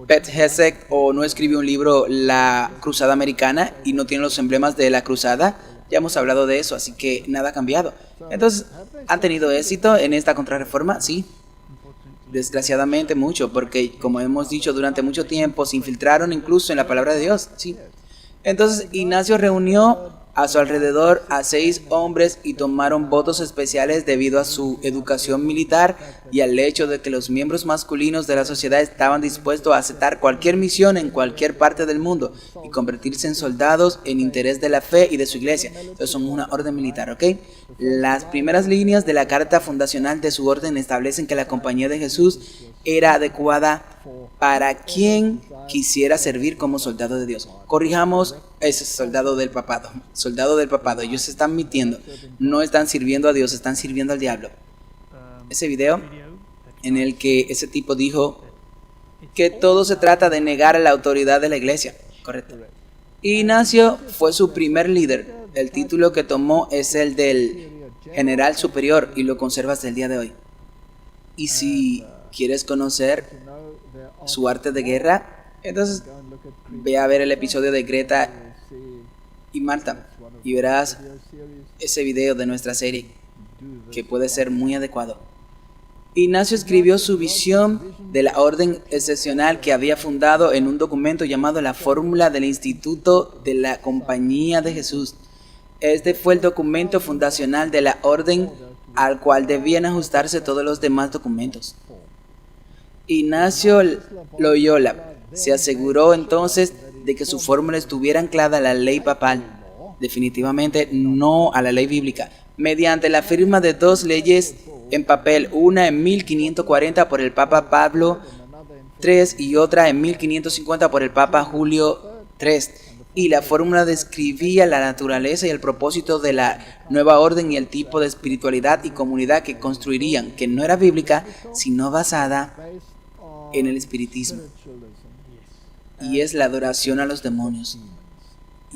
[SPEAKER 1] Pete Hegseth o no escribió un libro La Cruzada Americana y no tiene los emblemas de la cruzada. Ya hemos hablado de eso, así que nada ha cambiado. Entonces, ¿han tenido éxito en esta contrarreforma? Sí. Desgraciadamente mucho, porque como hemos dicho durante mucho tiempo, se infiltraron incluso en la palabra de Dios. Sí. Entonces, Ignacio reunió a su alrededor a 6 hombres y tomaron votos especiales debido a su educación militar y al hecho de que los miembros masculinos de la sociedad estaban dispuestos a aceptar cualquier misión en cualquier parte del mundo y convertirse en soldados en interés de la fe y de su iglesia. Entonces son una orden militar, ¿ok? Las primeras líneas de la carta fundacional de su orden establecen que la compañía de Jesús era adecuada para quien quisiera servir como soldado de Dios. Corrijamos, ese soldado del papado. Ellos se están mintiendo. No están sirviendo a Dios, están sirviendo al diablo. Ese video en el que ese tipo dijo que todo se trata de negar a la autoridad de la iglesia. Correcto. Ignacio fue su primer líder. El título que tomó es el del general superior y lo conserva hasta el día de hoy. Y si quieres conocer su arte de guerra, entonces ve a ver el episodio de Greta y Marta y verás ese video de nuestra serie que puede ser muy adecuado. Ignacio escribió su visión de la orden excepcional que había fundado en un documento llamado La Fórmula del Instituto de la Compañía de Jesús. Este fue el documento fundacional de la orden al cual debían ajustarse todos los demás documentos. Ignacio Loyola se aseguró entonces de que su fórmula estuviera anclada a la ley papal, definitivamente no a la ley bíblica, mediante la firma de 2 leyes en papel, una en 1540 por el Papa Pablo III y otra en 1550 por el Papa Julio III. Y la fórmula describía la naturaleza y el propósito de la nueva orden y el tipo de espiritualidad y comunidad que construirían, que no era bíblica, sino basada en el espiritismo. Y es la adoración a los demonios.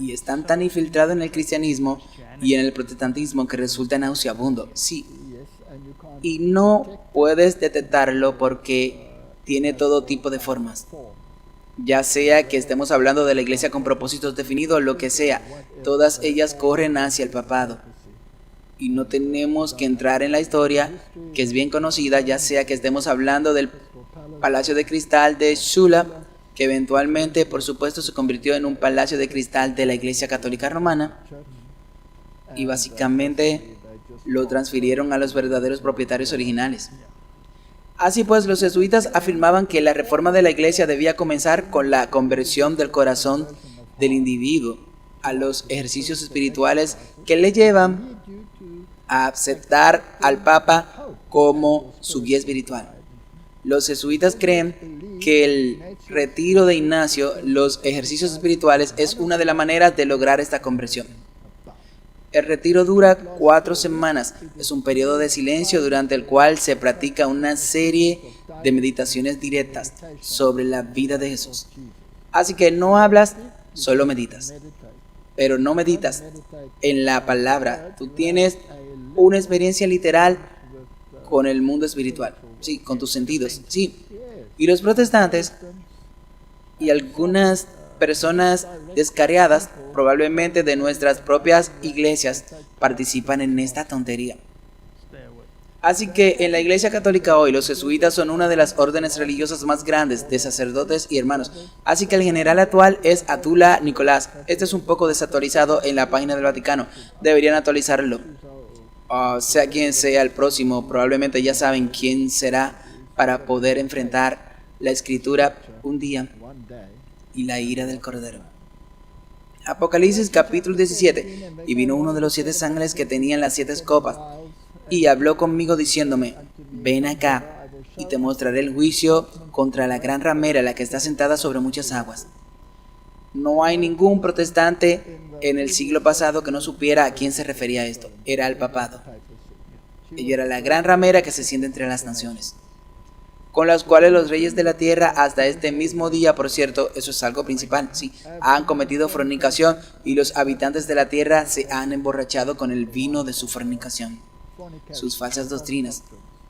[SPEAKER 1] Y están tan infiltrados en el cristianismo y en el protestantismo que resulta nauseabundo. Sí. Y no puedes detectarlo porque tiene todo tipo de formas. Ya sea que estemos hablando de la iglesia con propósitos definidos, lo que sea, todas ellas corren hacia el papado. Y no tenemos que entrar en la historia, que es bien conocida, ya sea que estemos hablando del Palacio de Cristal de Shula, que eventualmente, por supuesto, se convirtió en un palacio de cristal de la Iglesia Católica Romana, y básicamente lo transfirieron a los verdaderos propietarios originales. Así pues, los jesuitas afirmaban que la reforma de la iglesia debía comenzar con la conversión del corazón del individuo a los ejercicios espirituales que le llevan a aceptar al Papa como su guía espiritual. Los jesuitas creen que el retiro de Ignacio, los ejercicios espirituales, es una de las maneras de lograr esta conversión. El retiro dura 4 semanas. Es un periodo de silencio durante el cual se practica una serie de meditaciones directas sobre la vida de Jesús. Así que no hablas, solo meditas. Pero no meditas en la palabra. Tú tienes una experiencia literal con el mundo espiritual. Sí, con tus sentidos. Sí. Y los protestantes y algunas personas descarriadas, probablemente de nuestras propias iglesias, participan en esta tontería. Así que en la Iglesia Católica hoy los jesuitas son una de las órdenes religiosas más grandes de sacerdotes y hermanos. Así que el general actual es Atula Nicolás. Este es un poco desactualizado en la página del Vaticano. Deberían actualizarlo. Sea quien sea el próximo, probablemente ya saben quién será para poder enfrentar la Escritura un día y la ira del Cordero. Apocalipsis capítulo 17. Y vino uno de los 7 ángeles que tenían las 7 copas, y habló conmigo diciéndome: ven acá, y te mostraré el juicio contra la gran ramera, la que está sentada sobre muchas aguas. No hay ningún protestante en el siglo pasado que no supiera a quién se refería esto. Era al papado. Ella era la gran ramera que se sienta entre las naciones, con las cuales los reyes de la tierra hasta este mismo día, por cierto, eso es algo principal, sí, han cometido fornicación, y los habitantes de la tierra se han emborrachado con el vino de su fornicación, sus falsas doctrinas.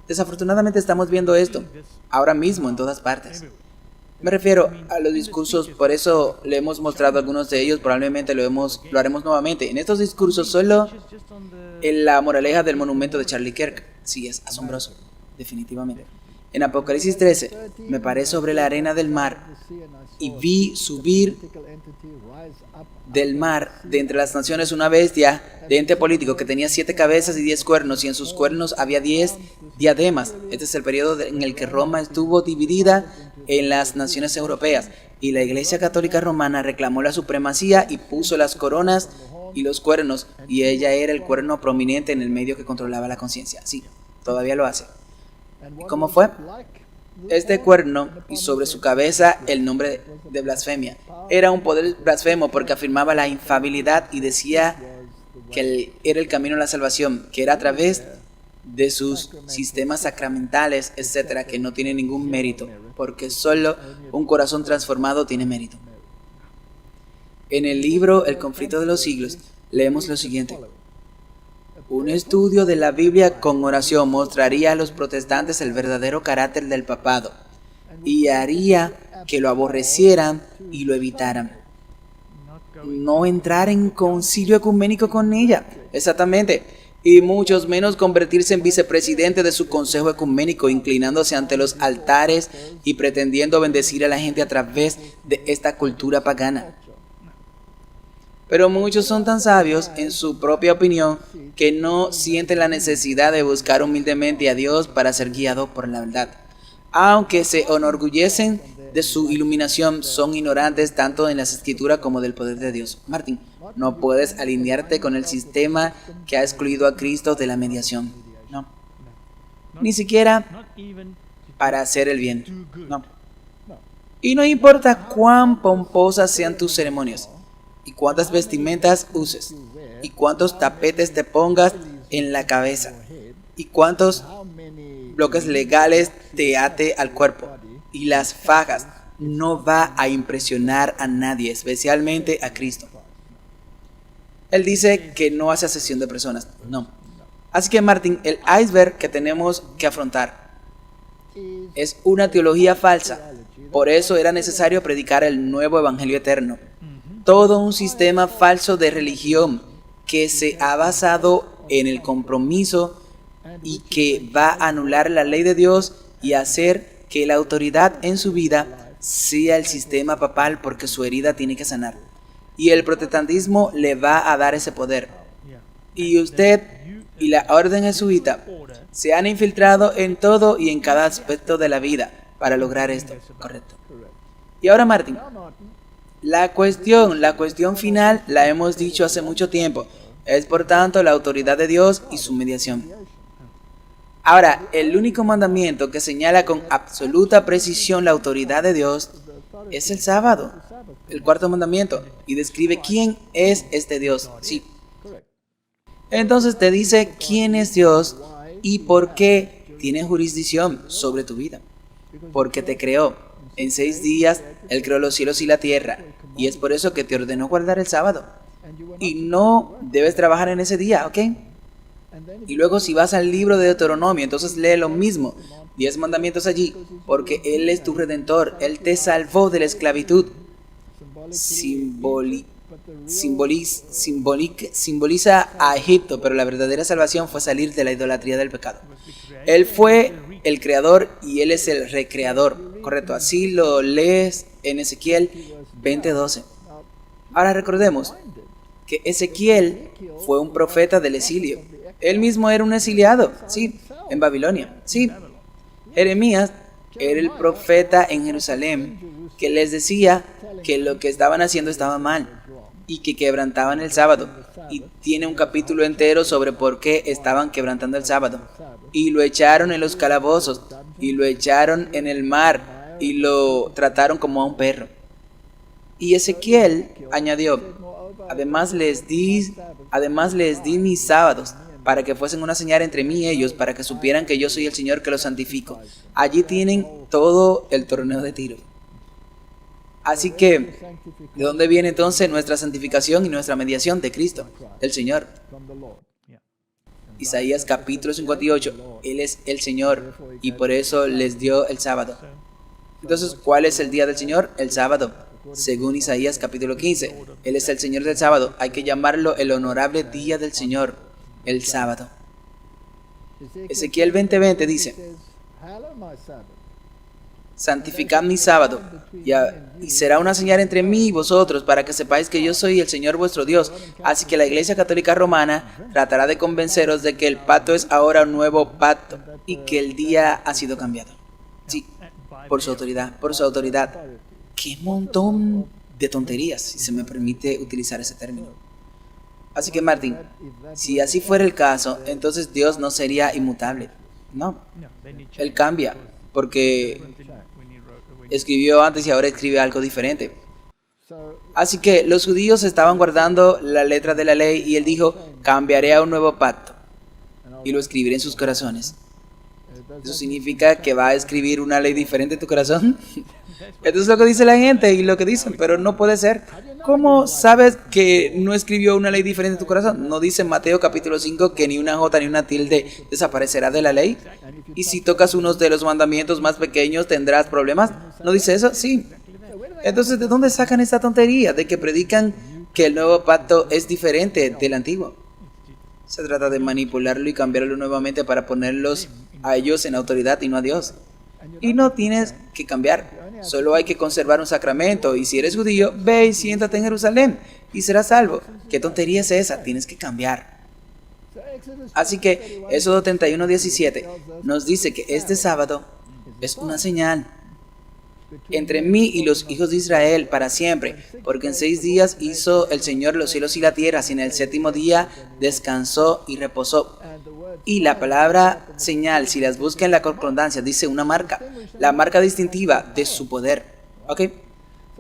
[SPEAKER 1] Desafortunadamente estamos viendo esto ahora mismo en todas partes. Me refiero a los discursos, por eso le hemos mostrado algunos de ellos, probablemente lo haremos nuevamente. En estos discursos solo en la moraleja del monumento de Charlie Kirk. Sí, es asombroso, definitivamente. En Apocalipsis 13, me paré sobre la arena del mar y vi subir del mar, de entre las naciones, una bestia de ente político que tenía 7 cabezas y 10 cuernos, y en sus cuernos había 10 diademas. Este es el periodo en el que Roma estuvo dividida en las naciones europeas, y la Iglesia Católica Romana reclamó la supremacía y puso las coronas y los cuernos, y ella era el cuerno prominente en el medio que controlaba la conciencia. Sí, todavía lo hace. ¿Y cómo fue? Este cuerno, y sobre su cabeza el nombre de blasfemia. Era un poder blasfemo porque afirmaba la infalibilidad y decía que era el camino a la salvación, que era a través de sus sistemas sacramentales, etcétera, que no tiene ningún mérito, porque solo un corazón transformado tiene mérito. En el libro El conflicto de los siglos leemos lo siguiente: un estudio de la Biblia con oración mostraría a los protestantes el verdadero carácter del papado y haría que lo aborrecieran y lo evitaran. No entrar en concilio ecuménico con ella, exactamente, y muchos menos convertirse en vicepresidente de su consejo ecuménico, inclinándose ante los altares y pretendiendo bendecir a la gente a través de esta cultura pagana. Pero muchos son tan sabios en su propia opinión que no sienten la necesidad de buscar humildemente a Dios para ser guiado por la verdad. Aunque se enorgullecen de su iluminación, son ignorantes tanto en las escrituras como del poder de Dios. Martín, no puedes alinearte con el sistema que ha excluido a Cristo de la mediación. No. Ni siquiera para hacer el bien. No. Y no importa cuán pomposas sean tus ceremonias, y cuántas vestimentas uses, y cuántos tapetes te pongas en la cabeza, y cuántos bloques legales te ate al cuerpo, y las fajas, no va a impresionar a nadie, especialmente a Cristo. Él dice que no hace acepción de personas, no. Así que Martín, el iceberg que tenemos que afrontar es una teología falsa. Por eso era necesario predicar el nuevo evangelio eterno. Todo un sistema falso de religión que se ha basado en el compromiso y que va a anular la ley de Dios y hacer que la autoridad en su vida sea el sistema papal, porque su herida tiene que sanar. Y el protestantismo le va a dar ese poder. Y usted y la orden jesuita se han infiltrado en todo y en cada aspecto de la vida para lograr esto. Correcto. Y ahora, Martín, la cuestión final la hemos dicho hace mucho tiempo. Es por tanto la autoridad de Dios y su mediación. Ahora, el único mandamiento que señala con absoluta precisión la autoridad de Dios es el sábado, el 4º mandamiento, y describe quién es este Dios. Sí. Entonces te dice quién es Dios y por qué tiene jurisdicción sobre tu vida. Porque te creó. En 6 días Él creó los cielos y la tierra, y es por eso que te ordenó guardar el sábado. Y no debes trabajar en ese día, ¿ok? Y luego si vas al libro de Deuteronomio, entonces lee lo mismo, 10 mandamientos allí, porque Él es tu Redentor, Él te salvó de la esclavitud. simboliza a Egipto, pero la verdadera salvación fue salir de la idolatría del pecado. Él fue el creador y Él es el recreador, correcto, así lo lees en Ezequiel 20:12. Ahora recordemos que Ezequiel fue un profeta del exilio. Él mismo era un exiliado, sí, en Babilonia, sí. Jeremías era el profeta en Jerusalén que les decía que lo que estaban haciendo estaba mal y que quebrantaban el sábado. Y tiene un capítulo entero sobre por qué estaban quebrantando el sábado. Y lo echaron en los calabozos, y lo echaron en el mar, y lo trataron como a un perro. Y Ezequiel añadió, además les di mis sábados, para que fuesen una señal entre mí y ellos, para que supieran que yo soy el Señor que los santifico. Allí tienen todo el torneo de tiro. Así que, ¿de dónde viene entonces nuestra santificación y nuestra mediación? De Cristo, el Señor. Isaías capítulo 58, Él es el Señor y por eso les dio el sábado. Entonces, ¿cuál es el día del Señor? El sábado. Según Isaías capítulo 15, Él es el Señor del sábado. Hay que llamarlo el honorable día del Señor, el sábado. Ezequiel 20:20 dice, santificad mi sábado, y será una señal entre mí y vosotros, para que sepáis que yo soy el Señor vuestro Dios. Así que la Iglesia Católica Romana tratará de convenceros de que el pacto es ahora un nuevo pacto, y que el día ha sido cambiado. Sí, por su autoridad. ¡Qué montón de tonterías, si se me permite utilizar ese término! Así que Martín, si así fuera el caso, entonces Dios no sería inmutable. No, Él cambia, porque escribió antes y ahora escribe algo diferente. Así que los judíos estaban guardando la letra de la ley y Él dijo, cambiaré a un nuevo pacto y lo escribiré en sus corazones. ¿Eso significa que va a escribir una ley diferente en tu corazón? Esto es lo que dice la gente y lo que dicen, pero no puede ser. ¿Cómo sabes que no escribió una ley diferente en tu corazón? ¿No dice en Mateo capítulo 5 que ni una jota ni una tilde desaparecerá de la ley? ¿Y si tocas unos de los mandamientos más pequeños tendrás problemas? ¿No dice eso? Sí. Entonces, ¿de dónde sacan esta tontería de que predican que el nuevo pacto es diferente del antiguo? Se trata de manipularlo y cambiarlo nuevamente para ponerlos a ellos en autoridad y no a Dios. Y no tienes que cambiar. Solo hay que conservar un sacramento, y si eres judío, ve y siéntate en Jerusalén y serás salvo. ¿Qué tontería es esa? Tienes que cambiar. Así que Éxodo 31:17 nos dice que este sábado es una señal entre mí y los hijos de Israel para siempre, porque en 6 días hizo el Señor los cielos y la tierra, y en el 7º día descansó y reposó. Y la palabra señal, si las busca en la concordancia, dice una marca, la marca distintiva de su poder. ¿Ok?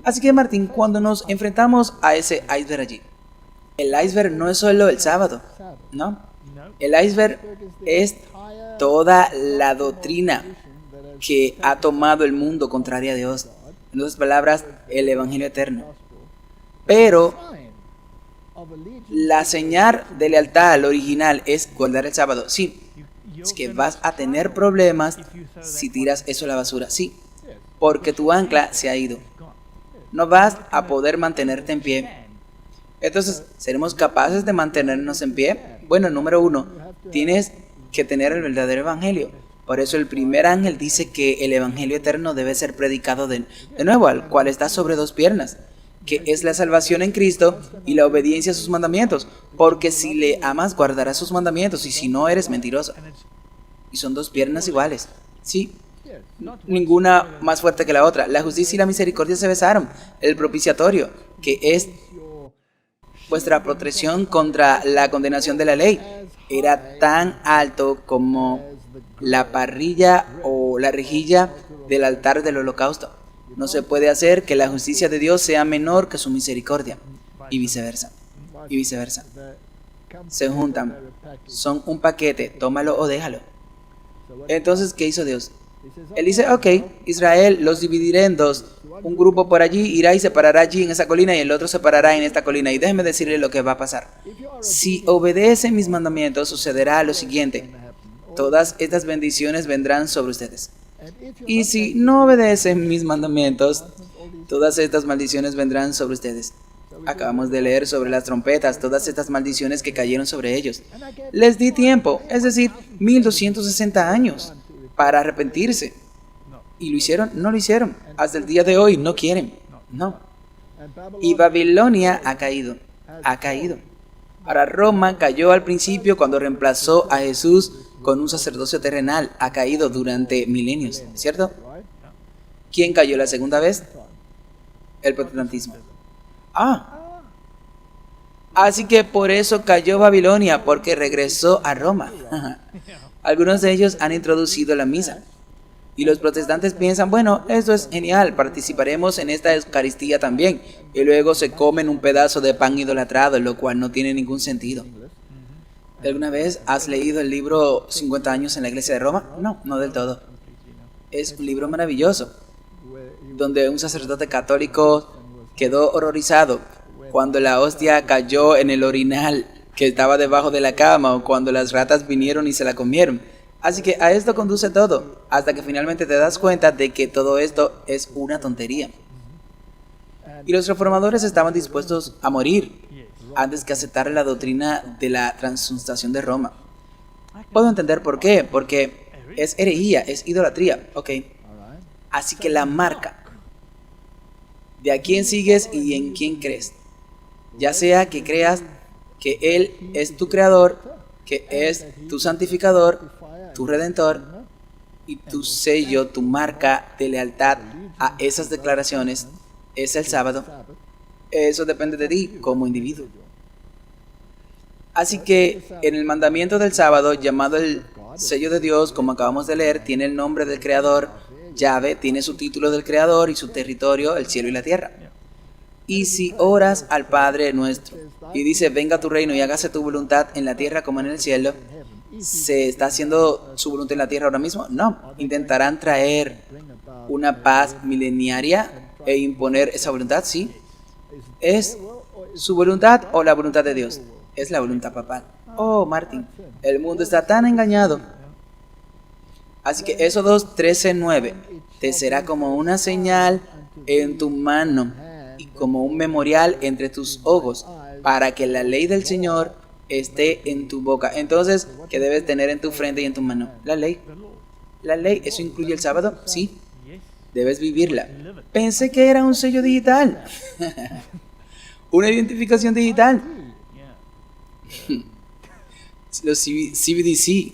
[SPEAKER 1] Así que Martín, cuando nos enfrentamos a ese iceberg allí, el iceberg no es solo el sábado, ¿no? El iceberg es toda la doctrina que ha tomado el mundo contraria a Dios. En otras palabras, el evangelio eterno. Pero la señal de lealtad al original es guardar el sábado. Sí, es que vas a tener problemas si tiras eso a la basura. Sí, porque tu ancla se ha ido. No vas a poder mantenerte en pie. Entonces, ¿seremos capaces de mantenernos en pie? Bueno, número 1, tienes que tener el verdadero evangelio. Por eso el primer ángel dice que el evangelio eterno debe ser predicado de nuevo, al cual está sobre 2 piernas, que es la salvación en Cristo y la obediencia a sus mandamientos, porque si le amas guardarás sus mandamientos, y si no eres mentiroso. Y son 2 piernas iguales, sí, ninguna más fuerte que la otra. La justicia y la misericordia se besaron. El propiciatorio, que es vuestra protección contra la condenación de la ley, era tan alto como la parrilla o la rejilla del altar del holocausto. No se puede hacer que la justicia de Dios sea menor que su misericordia, y viceversa, y viceversa. Se juntan, son un paquete, tómalo o déjalo. Entonces, ¿qué hizo Dios? Él dice, ok, Israel los dividiré en 2. Un grupo por allí irá y se parará allí en esa colina, y el otro se parará en esta colina. Y déjeme decirle lo que va a pasar. Si obedecen mis mandamientos, sucederá lo siguiente: todas estas bendiciones vendrán sobre ustedes. Y si no obedecen mis mandamientos, todas estas maldiciones vendrán sobre ustedes. Acabamos de leer sobre las trompetas, todas estas maldiciones que cayeron sobre ellos. Les di tiempo, es decir, 1260 años, para arrepentirse. ¿Y lo hicieron? No lo hicieron. Hasta el día de hoy no quieren. No. Y Babilonia ha caído. Ha caído. Ahora Roma cayó al principio cuando reemplazó a Jesús con un sacerdocio terrenal. Ha caído durante milenios, ¿cierto? ¿Quién cayó la segunda vez? El protestantismo. Así que por eso cayó Babilonia, porque regresó a Roma. Algunos de ellos han introducido la misa. Y los protestantes piensan, bueno, esto es genial, participaremos en esta Eucaristía también. Y luego se comen un pedazo de pan idolatrado, lo cual no tiene ningún sentido. ¿Alguna vez has leído el libro 50 años en la Iglesia de Roma? No, no del todo. Es un libro maravilloso, donde un sacerdote católico quedó horrorizado cuando la hostia cayó en el orinal que estaba debajo de la cama, o cuando las ratas vinieron y se la comieron. Así que a esto conduce todo, hasta que finalmente te das cuenta de que todo esto es una tontería. Y los reformadores estaban dispuestos a morir antes que aceptar la doctrina de la transustanciación de Roma. Puedo entender por qué, porque es herejía, es idolatría, ok. Así que la marca de a quién sigues y en quién crees, ya sea que creas que Él es tu creador, que es tu santificador, tu redentor, y tu sello, tu marca de lealtad a esas declaraciones es el sábado. Eso depende de ti como individuo. Así que en el mandamiento del sábado, llamado el sello de Dios, como acabamos de leer, tiene el nombre del creador. Yahvé tiene su título del creador y su territorio, el cielo y la tierra. Y si oras al Padre nuestro y dice, venga tu reino y hágase tu voluntad en la tierra como en el cielo, ¿se está haciendo su voluntad en la tierra ahora mismo? No. Intentarán traer una paz mileniaria e imponer esa voluntad, sí. ¿Es su voluntad o la voluntad de Dios? Es la voluntad papal. Oh, Martín, el mundo está tan engañado. Así que Éxodo 13:9 te será como una señal en tu mano y como un memorial entre tus ojos, para que la ley del Señor esté en tu boca. Entonces, ¿qué debes tener en tu frente y en tu mano? La ley. La ley, ¿eso incluye el sábado? Sí. Debes vivirla. Pensé que era un sello digital. Una identificación digital. Los CBDC.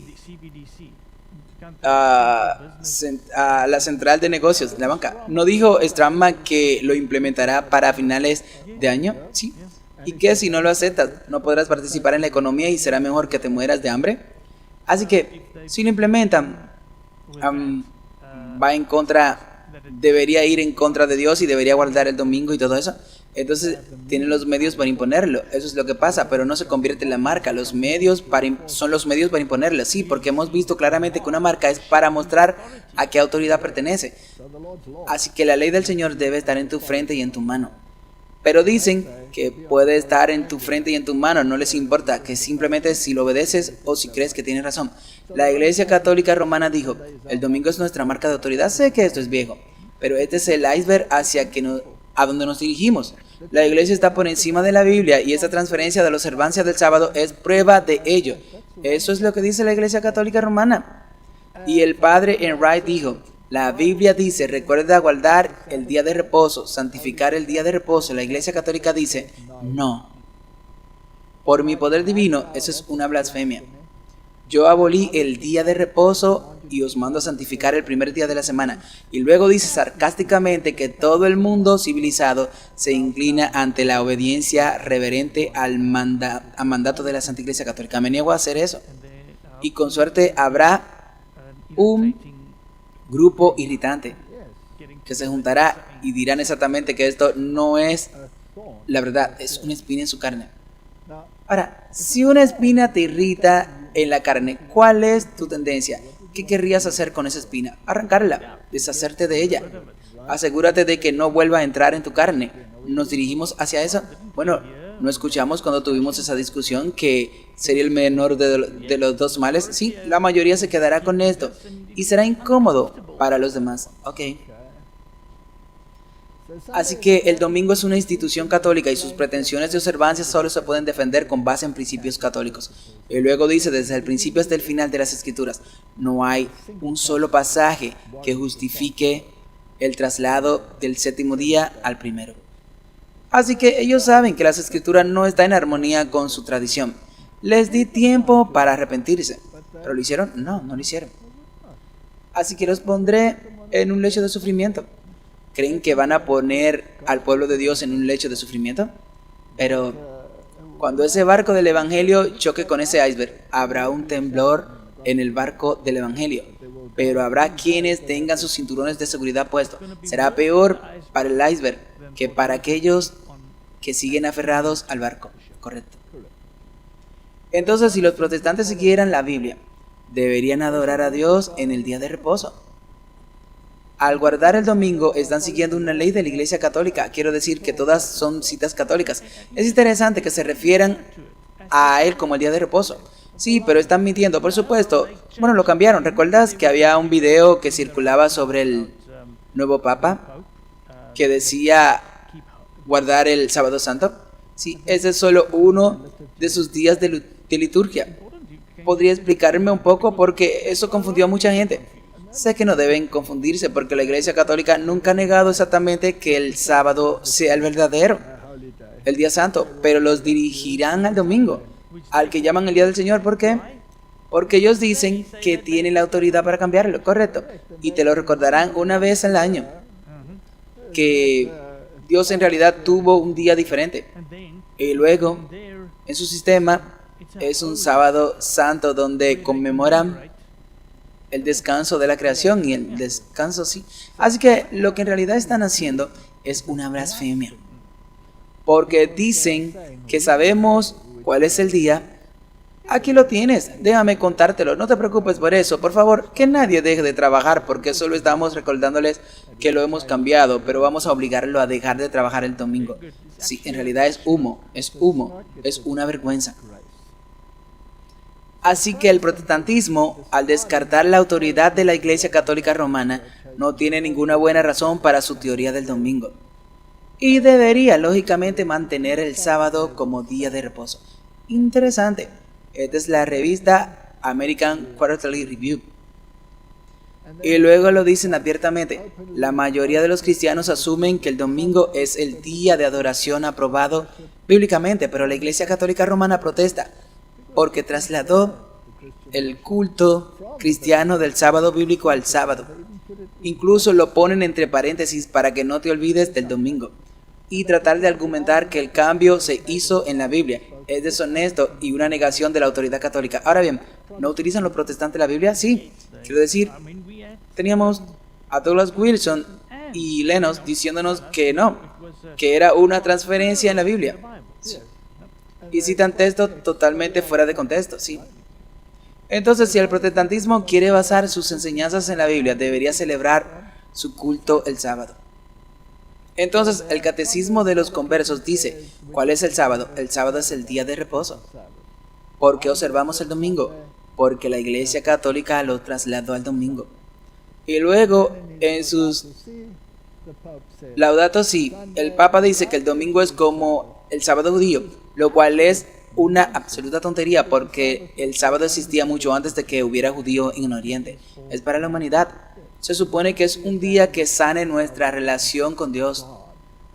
[SPEAKER 1] La central de negocios, la banca. ¿No dijo Stratman que lo implementará para finales de año? Sí. ¿Y qué si no lo aceptas? ¿No podrás participar en la economía y será mejor que te mueras de hambre? Así que, si lo implementan, va en contra, debería ir en contra de Dios y debería guardar el domingo y todo eso. Entonces, tienen los medios para imponerlo. Eso es lo que pasa, pero no se convierte en la marca. Los medios son los medios para imponerlo. Sí, porque hemos visto claramente que una marca es para mostrar a qué autoridad pertenece. Así que la ley del Señor debe estar en tu frente y en tu mano. Pero dicen que puede estar en tu frente y en tu mano, no les importa, que simplemente si lo obedeces o si crees que tienes razón. La Iglesia Católica Romana dijo, el domingo es nuestra marca de autoridad. Sé que esto es viejo, pero este es el iceberg a donde nos dirigimos. La Iglesia está por encima de la Biblia y esta transferencia de la observancia del sábado es prueba de ello. Eso es lo que dice la Iglesia Católica Romana. Y el padre Enright dijo, la Biblia dice, recuerda guardar el día de reposo, santificar el día de reposo. La Iglesia Católica dice, no. Por mi poder divino, eso es una blasfemia. Yo abolí el día de reposo y os mando a santificar el primer día de la semana. Y luego dice sarcásticamente que todo el mundo civilizado se inclina ante la obediencia reverente al mandato de la Santa Iglesia Católica. Me niego a hacer eso. Y con suerte habrá un grupo irritante que se juntará y dirán exactamente que esto no es la verdad, es una espina en su carne. Ahora, si una espina te irrita en la carne, ¿cuál es tu tendencia? ¿Qué querrías hacer con esa espina? Arrancarla, deshacerte de ella. Asegúrate de que no vuelva a entrar en tu carne. ¿Nos dirigimos hacia eso? Bueno, ¿no escuchamos cuando tuvimos esa discusión que sería el menor de los dos males? Sí, la mayoría se quedará con esto y será incómodo para los demás. Ok. Así que el domingo es una institución católica y sus pretensiones de observancia solo se pueden defender con base en principios católicos. Y luego dice, desde el principio hasta el final de las Escrituras, no hay un solo pasaje que justifique el traslado del séptimo día al primero. Así que ellos saben que las Escrituras no están en armonía con su tradición. Les di tiempo para arrepentirse, pero ¿lo hicieron? No, no lo hicieron. Así que los pondré en un lecho de sufrimiento. ¿Creen que van a poner al pueblo de Dios en un lecho de sufrimiento? Pero cuando ese barco del Evangelio choque con ese iceberg, habrá un temblor en el barco del Evangelio. Pero habrá quienes tengan sus cinturones de seguridad puestos. Será peor para el iceberg que para aquellos que siguen aferrados al barco. Correcto. Entonces, si los protestantes siguieran la Biblia, deberían adorar a Dios en el día de reposo. Al guardar el domingo, están siguiendo una ley de la Iglesia Católica. Quiero decir que todas son citas católicas. Es interesante que se refieran a él como el día de reposo. Sí, pero están mintiendo, por supuesto. Bueno, lo cambiaron. ¿Recuerdas que había un video que circulaba sobre el nuevo Papa que decía guardar el Sábado Santo? Sí, ese es solo uno de sus días de liturgia. ¿Podría explicarme un poco? Porque eso confundió a mucha gente. Sé que no deben confundirse porque la Iglesia Católica nunca ha negado exactamente que el sábado sea el verdadero, el día santo, pero los dirigirán al domingo, al que llaman el día del Señor. ¿Por qué? Porque ellos dicen que tienen la autoridad para cambiarlo, correcto, y te lo recordarán una vez al año, que Dios en realidad tuvo un día diferente, y luego en su sistema es un sábado santo donde conmemoran el descanso de la creación y el descanso sí. Así que lo que en realidad están haciendo es una blasfemia. Porque dicen que sabemos cuál es el día. Aquí lo tienes, déjame contártelo, no te preocupes por eso. Por favor, que nadie deje de trabajar porque solo estamos recordándoles que lo hemos cambiado, pero vamos a obligarlo a dejar de trabajar el domingo. Sí, en realidad es humo, es una vergüenza. Así que el protestantismo, al descartar la autoridad de la Iglesia Católica Romana, no tiene ninguna buena razón para su teoría del domingo. Y debería, lógicamente, mantener el sábado como día de reposo. Interesante. Esta es la revista American Quarterly Review. Y luego lo dicen abiertamente. La mayoría de los cristianos asumen que el domingo es el día de adoración aprobado bíblicamente, pero la Iglesia Católica Romana protesta porque trasladó el culto cristiano del sábado bíblico al sábado. Incluso lo ponen entre paréntesis para que no te olvides del domingo. Y tratar de argumentar que el cambio se hizo en la Biblia es deshonesto y una negación de la autoridad católica. Ahora bien, ¿no utilizan los protestantes la Biblia? Sí. Quiero decir, teníamos a Douglas Wilson y Lennox diciéndonos que no, que era una transferencia en la Biblia. Y citan textos totalmente fuera de contexto, sí. Entonces, si el protestantismo quiere basar sus enseñanzas en la Biblia, debería celebrar su culto el sábado. Entonces, el catecismo de los conversos dice, ¿cuál es el sábado? El sábado es el día de reposo. ¿Por qué observamos el domingo? Porque la Iglesia Católica lo trasladó al domingo. Y luego, en sus Laudato Si, el Papa dice que el domingo es como el sábado judío, lo cual es una absoluta tontería porque el sábado existía mucho antes de que hubiera judío en Oriente. Es para la humanidad. Se supone que es un día que sane nuestra relación con Dios,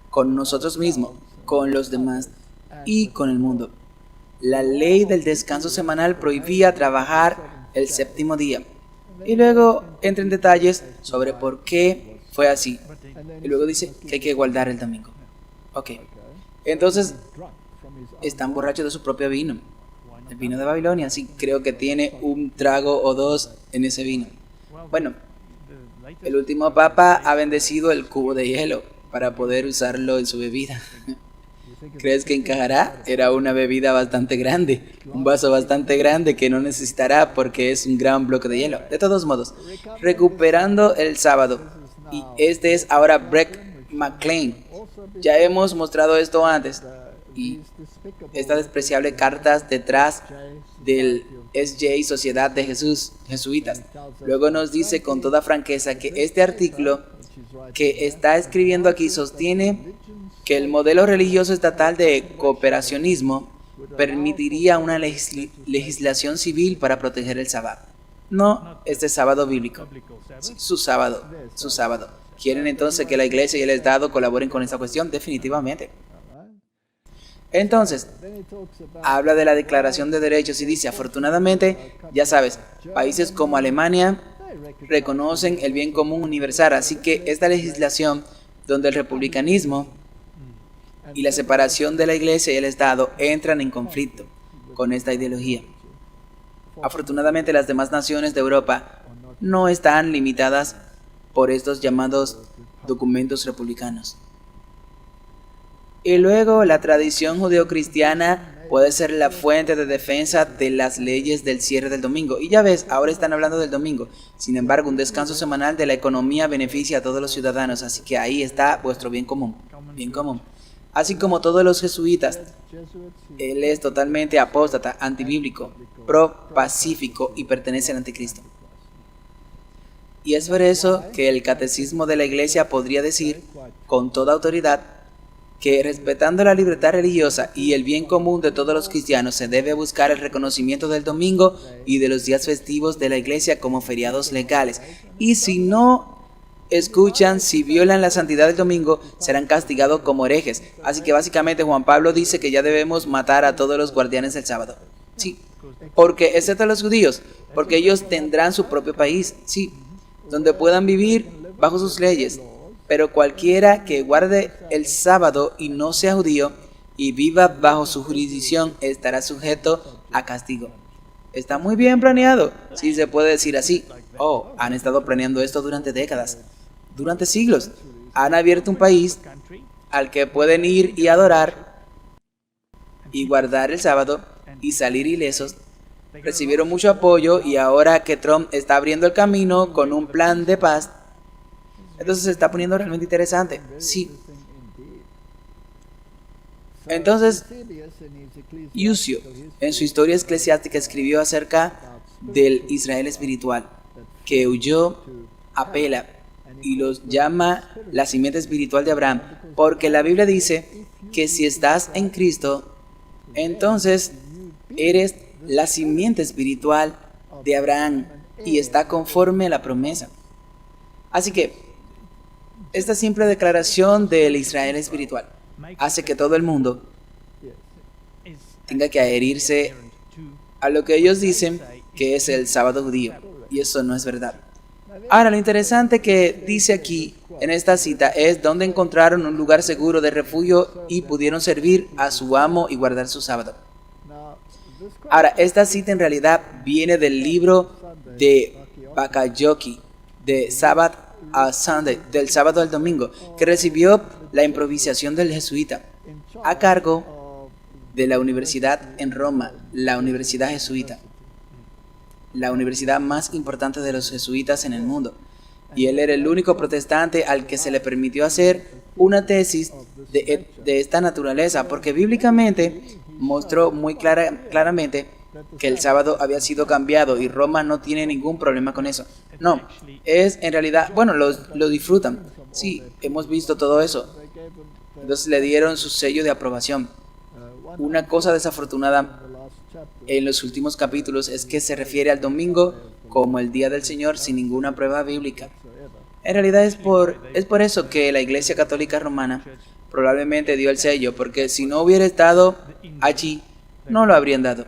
[SPEAKER 1] con nosotros mismos, con los demás y con el mundo. La ley del descanso semanal prohibía trabajar el séptimo día. Y luego entra en detalles sobre por qué fue así. Y luego dice que hay que guardar el domingo. Ok. Entonces, están borrachos de su propio vino. El vino de Babilonia. Sí, creo que tiene un trago o dos en ese vino. Bueno, el último papa ha bendecido el cubo de hielo para poder usarlo en su bebida. ¿Crees que encajará? Era una bebida bastante grande, un vaso bastante grande que no necesitará porque es un gran bloque de hielo. De todos modos, recuperando el sábado. Y este es ahora Brett McLean. Ya hemos mostrado esto antes. Y estas despreciables cartas detrás del SJ Sociedad de Jesús, Jesuitas. Luego nos dice con toda franqueza que este artículo que está escribiendo aquí sostiene que el modelo religioso estatal de cooperacionismo permitiría una legislación civil para proteger el sábado. No este sábado bíblico, sí, su sábado. ¿Quieren entonces que la iglesia y el Estado colaboren con esta cuestión? Definitivamente. Entonces, habla de la Declaración de Derechos y dice, afortunadamente, ya sabes, países como Alemania reconocen el bien común universal, así que esta legislación donde el republicanismo y la separación de la iglesia y el Estado entran en conflicto con esta ideología. Afortunadamente, las demás naciones de Europa no están limitadas por estos llamados documentos republicanos. Y luego, la tradición judeocristiana puede ser la fuente de defensa de las leyes del cierre del domingo. Y ya ves, ahora están hablando del domingo. Sin embargo, un descanso semanal de la economía beneficia a todos los ciudadanos, así que ahí está vuestro bien común. Bien común. Así como todos los jesuitas, él es totalmente apóstata, antibíblico, pro-pacífico y pertenece al anticristo. Y es por eso que el catecismo de la iglesia podría decir, con toda autoridad, que respetando la libertad religiosa y el bien común de todos los cristianos se debe buscar el reconocimiento del domingo y de los días festivos de la iglesia como feriados legales. Y si no escuchan, si violan la santidad del domingo, serán castigados como herejes. Así que básicamente Juan Pablo dice que ya debemos matar a todos los guardianes del sábado. Sí, porque excepto los judíos, porque ellos tendrán su propio país, sí, donde puedan vivir bajo sus leyes. Pero cualquiera que guarde el sábado y no sea judío y viva bajo su jurisdicción estará sujeto a castigo. Está muy bien planeado, si se puede decir así. Oh, han estado planeando esto durante décadas, durante siglos. Han abierto un país al que pueden ir y adorar y guardar el sábado y salir ilesos. Recibieron mucho apoyo y ahora que Trump está abriendo el camino con un plan de paz, entonces se está poniendo realmente interesante. Sí. Entonces, Eusebius, en su historia eclesiástica, escribió acerca del Israel espiritual, que huyó, apela y los llama la simiente espiritual de Abraham, porque la Biblia dice que si estás en Cristo, entonces eres la simiente espiritual de Abraham y está conforme a la promesa. Así que esta simple declaración del Israel espiritual hace que todo el mundo tenga que adherirse a lo que ellos dicen que es el sábado judío, y eso no es verdad. Ahora, lo interesante que dice aquí en esta cita es donde encontraron un lugar seguro de refugio y pudieron servir a su amo y guardar su sábado. Ahora, esta cita en realidad viene del libro de Bakayoki, de Sabbath a Sunday, del sábado al domingo, que recibió la improvisación del jesuita a cargo de la universidad en Roma, la universidad jesuita, la universidad más importante de los jesuitas en el mundo. Y él era el único protestante al que se le permitió hacer una tesis de esta naturaleza, porque bíblicamente mostró muy claramente que el sábado había sido cambiado y Roma no tiene ningún problema con eso. No, es en realidad, bueno, lo disfrutan. Sí, hemos visto todo eso. Entonces le dieron su sello de aprobación. Una cosa desafortunada en los últimos capítulos es que se refiere al domingo como el día del Señor sin ninguna prueba bíblica. En realidad es por eso que la Iglesia Católica Romana probablemente dio el sello, porque si no hubiera estado allí, no lo habrían dado.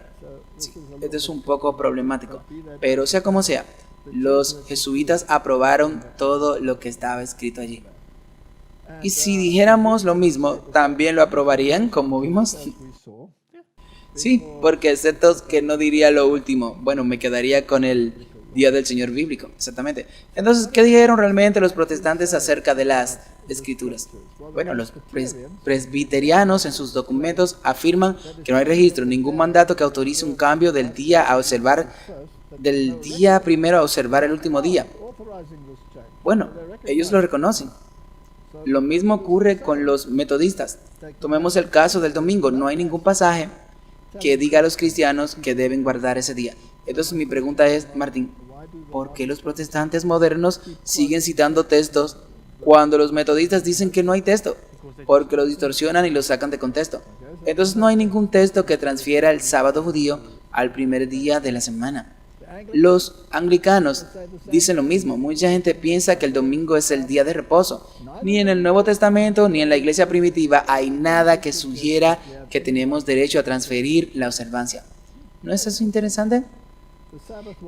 [SPEAKER 1] Sí, esto es un poco problemático, pero sea como sea, los jesuitas aprobaron todo lo que estaba escrito allí. Y si dijéramos lo mismo, ¿también lo aprobarían, como vimos? Sí, porque excepto que no diría lo último, bueno, me quedaría con el Día del Señor bíblico, exactamente. Entonces, ¿qué dijeron realmente los protestantes acerca de las escrituras? Bueno, los presbiterianos en sus documentos afirman que no hay registro, ningún mandato que autorice un cambio del día primero a observar el último día. Bueno, ellos lo reconocen. Lo mismo ocurre con los metodistas. Tomemos el caso del domingo, no hay ningún pasaje que diga a los cristianos que deben guardar ese día. Entonces mi pregunta es, Martín, ¿por qué los protestantes modernos siguen citando textos cuando los metodistas dicen que no hay texto, porque lo distorsionan y lo sacan de contexto. Entonces no hay ningún texto que transfiera el sábado judío al primer día de la semana. Los anglicanos dicen lo mismo. Mucha gente piensa que el domingo es el día de reposo. Ni en el Nuevo Testamento ni en la iglesia primitiva hay nada que sugiera que tenemos derecho a transferir la observancia. ¿No es eso interesante?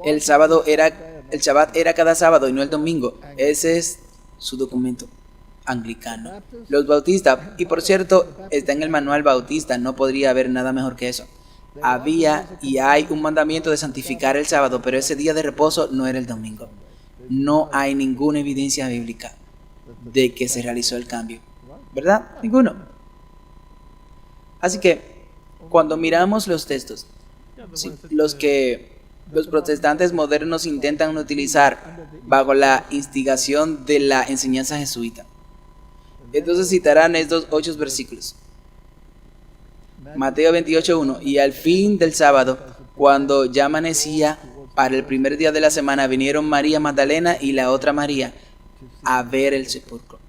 [SPEAKER 1] El Shabbat era cada sábado y no el domingo. Ese es su documento anglicano. Los bautistas, y por cierto, está en el manual bautista, no podría haber nada mejor que eso. Había y hay un mandamiento de santificar el sábado, pero ese día de reposo no era el domingo. No hay ninguna evidencia bíblica de que se realizó el cambio, ¿verdad? Ninguno. Así que, cuando miramos los textos, sí, los que los protestantes modernos intentan utilizar bajo la instigación de la enseñanza jesuita, entonces citarán estos 8 versículos. Mateo 28:1. Y al fin del sábado, cuando ya amanecía para el primer día de la semana, vinieron María Magdalena y la otra María a ver el sepulcro.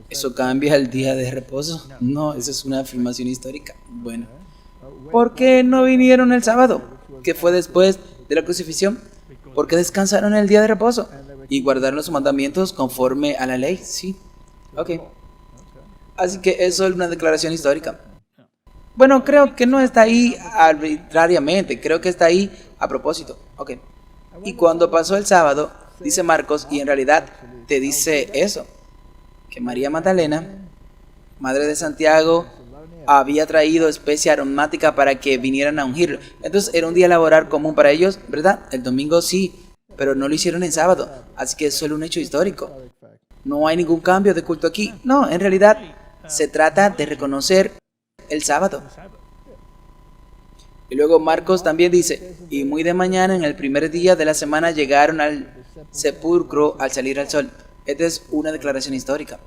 [SPEAKER 1] ¿Eso cambia el día de reposo? No, esa es una afirmación histórica. Bueno, ¿por qué no vinieron el sábado, que fue después de la crucifixión? Porque descansaron el día de reposo y guardaron los mandamientos conforme a la ley. Sí, ok. Así que eso es una declaración histórica. Bueno, creo que no está ahí arbitrariamente, creo que está ahí a propósito. Ok. Y cuando pasó el sábado, dice Marcos, y en realidad te dice eso, que María Magdalena, madre de Santiago, había traído especia aromática para que vinieran a ungirlo. Entonces era un día laboral común para ellos, ¿verdad? El domingo sí, pero no lo hicieron en sábado, así que es solo un hecho histórico. No hay ningún cambio de culto aquí. No, en realidad se trata de reconocer el sábado. Y luego Marcos también dice, y muy de mañana en el primer día de la semana llegaron al sepulcro al salir al sol. Esta es una declaración histórica.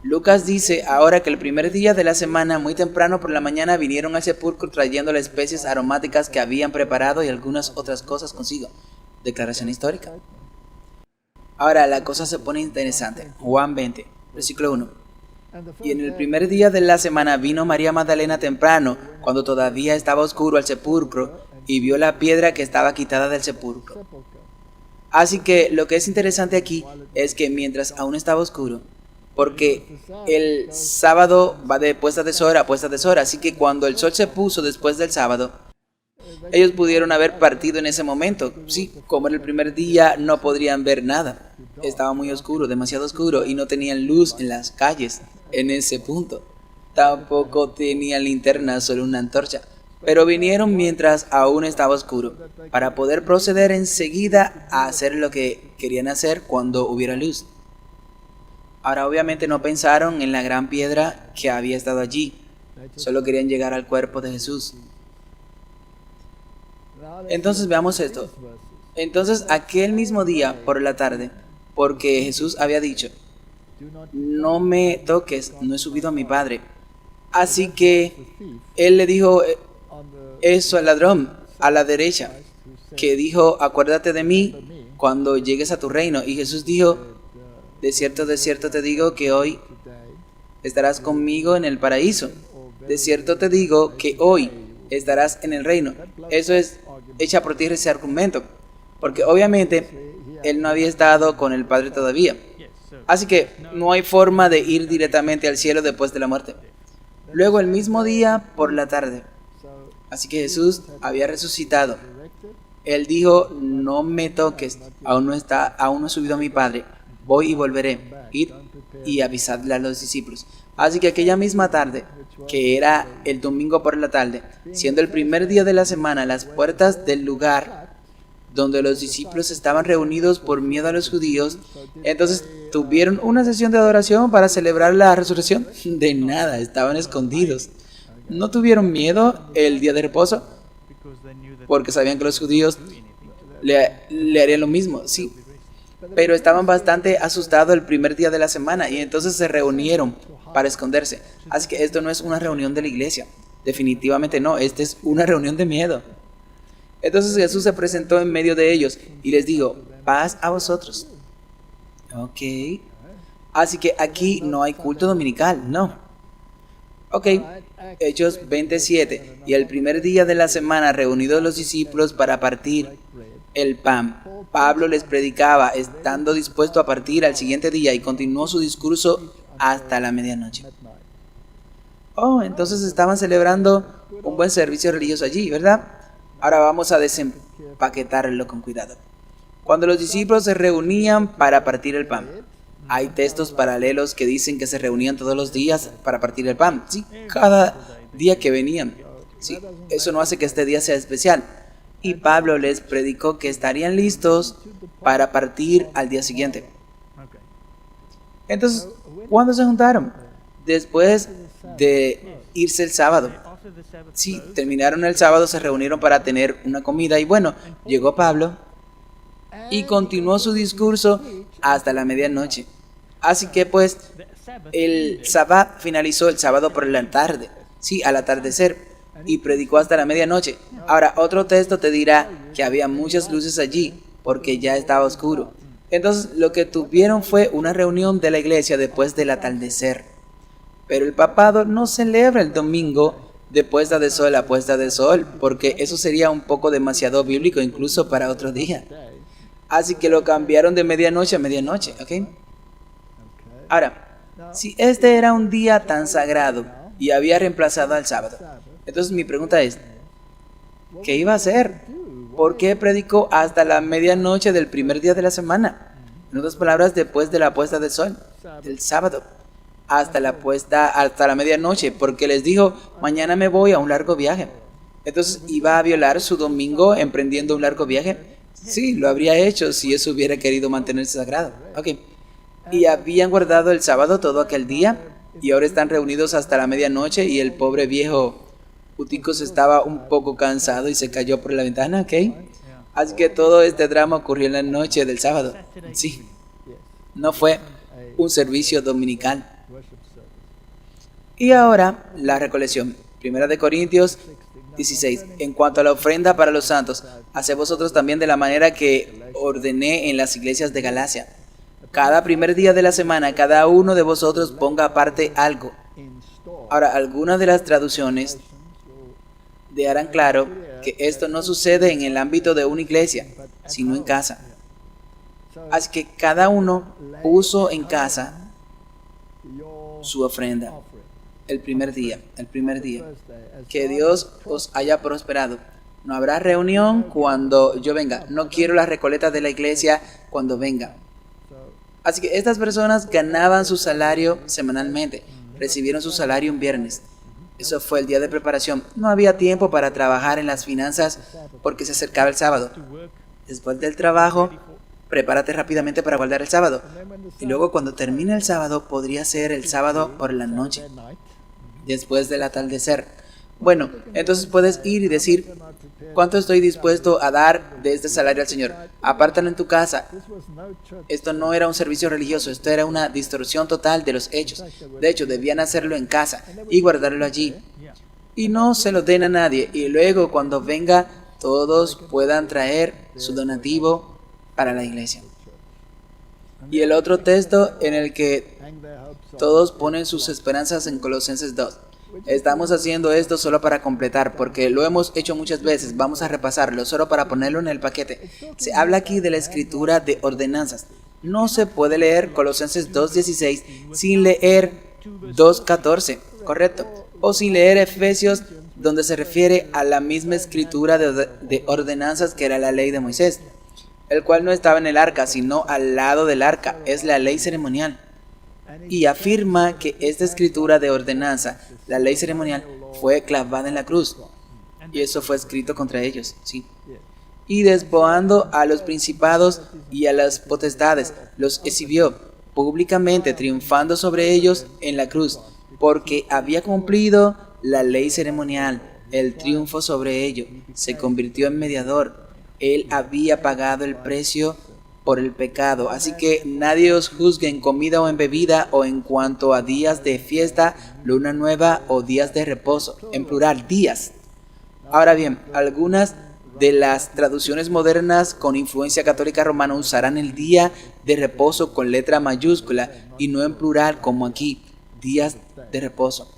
[SPEAKER 1] Lucas dice ahora que el primer día de la semana, muy temprano por la mañana, vinieron al sepulcro trayendo las especies aromáticas que habían preparado y algunas otras cosas consigo. Declaración histórica. Ahora la cosa se pone interesante. Juan 20, versículo 1. Y en el primer día de la semana vino María Magdalena temprano, cuando todavía estaba oscuro, al sepulcro, y vio la piedra que estaba quitada del sepulcro. Así que lo que es interesante aquí es que mientras aún estaba oscuro, porque el sábado va de puesta de sol a puesta de sol, así que cuando el sol se puso después del sábado, ellos pudieron haber partido en ese momento. Sí, como en el primer día no podrían ver nada. Estaba muy oscuro, demasiado oscuro, y no tenían luz en las calles en ese punto. Tampoco tenían linterna, solo una antorcha. Pero vinieron mientras aún estaba oscuro, para poder proceder enseguida a hacer lo que querían hacer cuando hubiera luz. Ahora obviamente no pensaron en la gran piedra que había estado allí. Solo querían llegar al cuerpo de Jesús. Entonces veamos esto. Entonces aquel mismo día por la tarde, porque Jesús había dicho, no me toques, no he subido a mi Padre. Así que él le dijo eso al ladrón a la derecha, que dijo, acuérdate de mí cuando llegues a tu reino. Y Jesús dijo, de cierto te digo que hoy estarás conmigo en el paraíso. De cierto te digo que hoy estarás en el reino. Eso es, echa por tierra ese argumento, porque obviamente él no había estado con el Padre todavía. Así que no hay forma de ir directamente al cielo después de la muerte. Luego el mismo día por la tarde. Así que Jesús había resucitado. Él dijo, no me toques, aún no he subido a mi Padre. Voy y volveré. Id y avisadle a los discípulos. Así que aquella misma tarde, que era el domingo por la tarde, siendo el primer día de la semana, las puertas del lugar donde los discípulos estaban reunidos por miedo a los judíos, entonces tuvieron una sesión de adoración para celebrar la resurrección. De nada, estaban escondidos. No tuvieron miedo el día de reposo, porque sabían que los judíos le harían lo mismo, sí. Pero estaban bastante asustados el primer día de la semana y entonces se reunieron para esconderse. Así que esto no es una reunión de la iglesia, definitivamente no, esta es una reunión de miedo. Entonces Jesús se presentó en medio de ellos y les dijo, paz a vosotros. Ok. Así que aquí no hay culto dominical, no. Ok, Hechos 27. Y el primer día de la semana, reunidos los discípulos para partir el pan, Pablo les predicaba, estando dispuesto a partir al siguiente día, y continuó su discurso hasta la medianoche. Oh, entonces estaban celebrando un buen servicio religioso allí, ¿verdad? Ahora vamos a desempaquetarlo con cuidado. Cuando los discípulos se reunían para partir el pan, hay textos paralelos que dicen que se reunían todos los días para partir el pan. Sí, cada día que venían. Sí, eso no hace que este día sea especial. Y Pablo les predicó que estarían listos para partir al día siguiente. Entonces, ¿cuándo se juntaron? Después de irse el sábado. Sí, terminaron el sábado, se reunieron para tener una comida y bueno, llegó Pablo y continuó su discurso hasta la medianoche. Así que pues el sábado finalizó el sábado por la tarde, sí, al atardecer, y predicó hasta la medianoche. Ahora otro texto te dirá que había muchas luces allí porque ya estaba oscuro. Entonces lo que tuvieron fue una reunión de la iglesia después del atardecer. Pero el papado no celebra el domingo de puesta de sol a puesta de sol, porque eso sería un poco demasiado bíblico incluso para otro día. Así que lo cambiaron de medianoche a medianoche, ¿ok? Ahora, si este era un día tan sagrado y había reemplazado al sábado, entonces mi pregunta es, ¿qué iba a hacer? ¿Por qué predicó hasta la medianoche del primer día de la semana? En otras palabras, después de la puesta de sol, del sábado, hasta la medianoche, porque les dijo, mañana me voy a un largo viaje. Entonces, ¿iba a violar su domingo emprendiendo un largo viaje? Sí, lo habría hecho si eso hubiera querido mantenerse sagrado. Ok. Y habían guardado el sábado todo aquel día, y ahora están reunidos hasta la medianoche, y el pobre viejo Uticos estaba un poco cansado y se cayó por la ventana, ¿ok? Así que todo este drama ocurrió en la noche del sábado. Sí, no fue un servicio dominical. Y ahora la recolección. 1 Corintios 16. En cuanto a la ofrenda para los santos, haced vosotros también de la manera que ordené en las iglesias de Galacia. Cada primer día de la semana, cada uno de vosotros ponga aparte algo. Ahora, algunas de las traducciones dejarán claro que esto no sucede en el ámbito de una iglesia, sino en casa. Así que cada uno puso en casa su ofrenda. El primer día. Que Dios os haya prosperado. No habrá reunión cuando yo venga. No quiero la recoleta de la iglesia cuando venga. Así que estas personas ganaban su salario semanalmente. Recibieron su salario un viernes. Eso fue el día de preparación. No había tiempo para trabajar en las finanzas porque se acercaba el sábado. Después del trabajo, prepárate rápidamente para guardar el sábado. Y luego cuando termine el sábado, podría ser el sábado por la noche, después del atardecer. Bueno, entonces puedes ir y decir, ¿cuánto estoy dispuesto a dar de este salario al Señor? Apártalo en tu casa. Esto no era un servicio religioso, esto era una distorsión total de los hechos. De hecho, debían hacerlo en casa y guardarlo allí. Y no se lo den a nadie. Y luego cuando venga, todos puedan traer su donativo para la iglesia. Y el otro texto en el que todos ponen sus esperanzas en Colosenses 2. Estamos haciendo esto solo para completar, porque lo hemos hecho muchas veces. Vamos a repasarlo, solo para ponerlo en el paquete. Se habla aquí de la escritura de ordenanzas. No se puede leer Colosenses 2.16 sin leer 2.14, ¿correcto? O sin leer Efesios, donde se refiere a la misma escritura de ordenanzas que era la ley de Moisés, el cual no estaba en el arca, sino al lado del arca. Es la ley ceremonial. Y afirma que esta escritura de ordenanza, la ley ceremonial, fue clavada en la cruz. Y eso fue escrito contra ellos, sí. Y despojando a los principados y a las potestades, los exhibió públicamente, triunfando sobre ellos en la cruz, porque había cumplido la ley ceremonial. El triunfo sobre ello se convirtió en mediador. Él había pagado el precio por el pecado. Así que nadie os juzgue en comida o en bebida, o en cuanto a días de fiesta, luna nueva o días de reposo, en plural, días. Ahora bien, algunas de las traducciones modernas con influencia católica romana usarán el día de reposo con letra mayúscula y no en plural como aquí, días de reposo.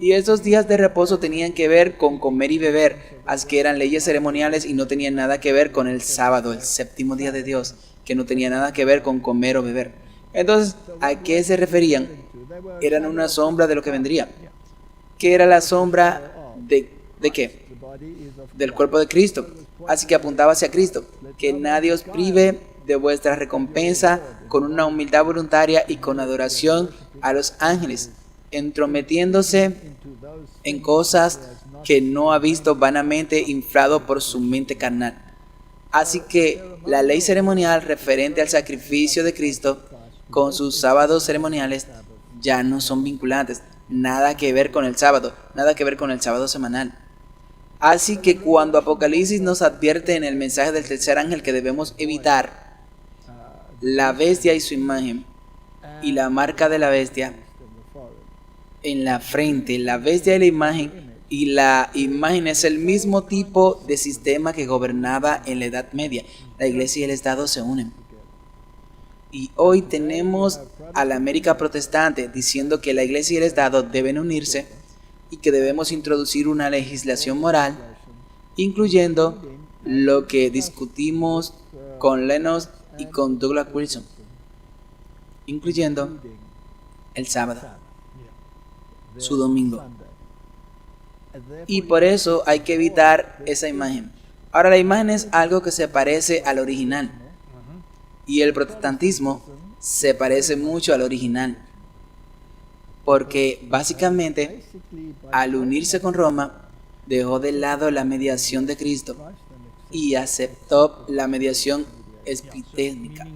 [SPEAKER 1] Y esos días de reposo tenían que ver con comer y beber, así que eran leyes ceremoniales y no tenían nada que ver con el sábado, el séptimo día de Dios, que no tenía nada que ver con comer o beber. Entonces, ¿a qué se referían? Eran una sombra de lo que vendría. ¿Qué era la sombra de qué? Del cuerpo de Cristo. Así que apuntaba hacia Cristo. Que nadie os prive de vuestra recompensa con una humildad voluntaria y con adoración a los ángeles, entrometiéndose en cosas que no ha visto vanamente inflado por su mente carnal. Así que la ley ceremonial referente al sacrificio de Cristo con sus sábados ceremoniales ya no son vinculantes, nada que ver con el sábado, nada que ver con el sábado semanal. Así que cuando Apocalipsis nos advierte en el mensaje del tercer ángel que debemos evitar la bestia y su imagen y la marca de la bestia en la frente, la bestia y la imagen es el mismo tipo de sistema que gobernaba en la Edad Media. La Iglesia y el Estado se unen. Y hoy tenemos a la América protestante diciendo que la Iglesia y el Estado deben unirse y que debemos introducir una legislación moral, incluyendo lo que discutimos con Lennox y con Douglas Wilson, incluyendo el sábado, su domingo. Y por eso hay que evitar esa imagen. Ahora, la imagen es algo que se parece al original. Y el protestantismo se parece mucho al original. Porque básicamente, al unirse con Roma, dejó de lado la mediación de Cristo y aceptó la mediación espitémica.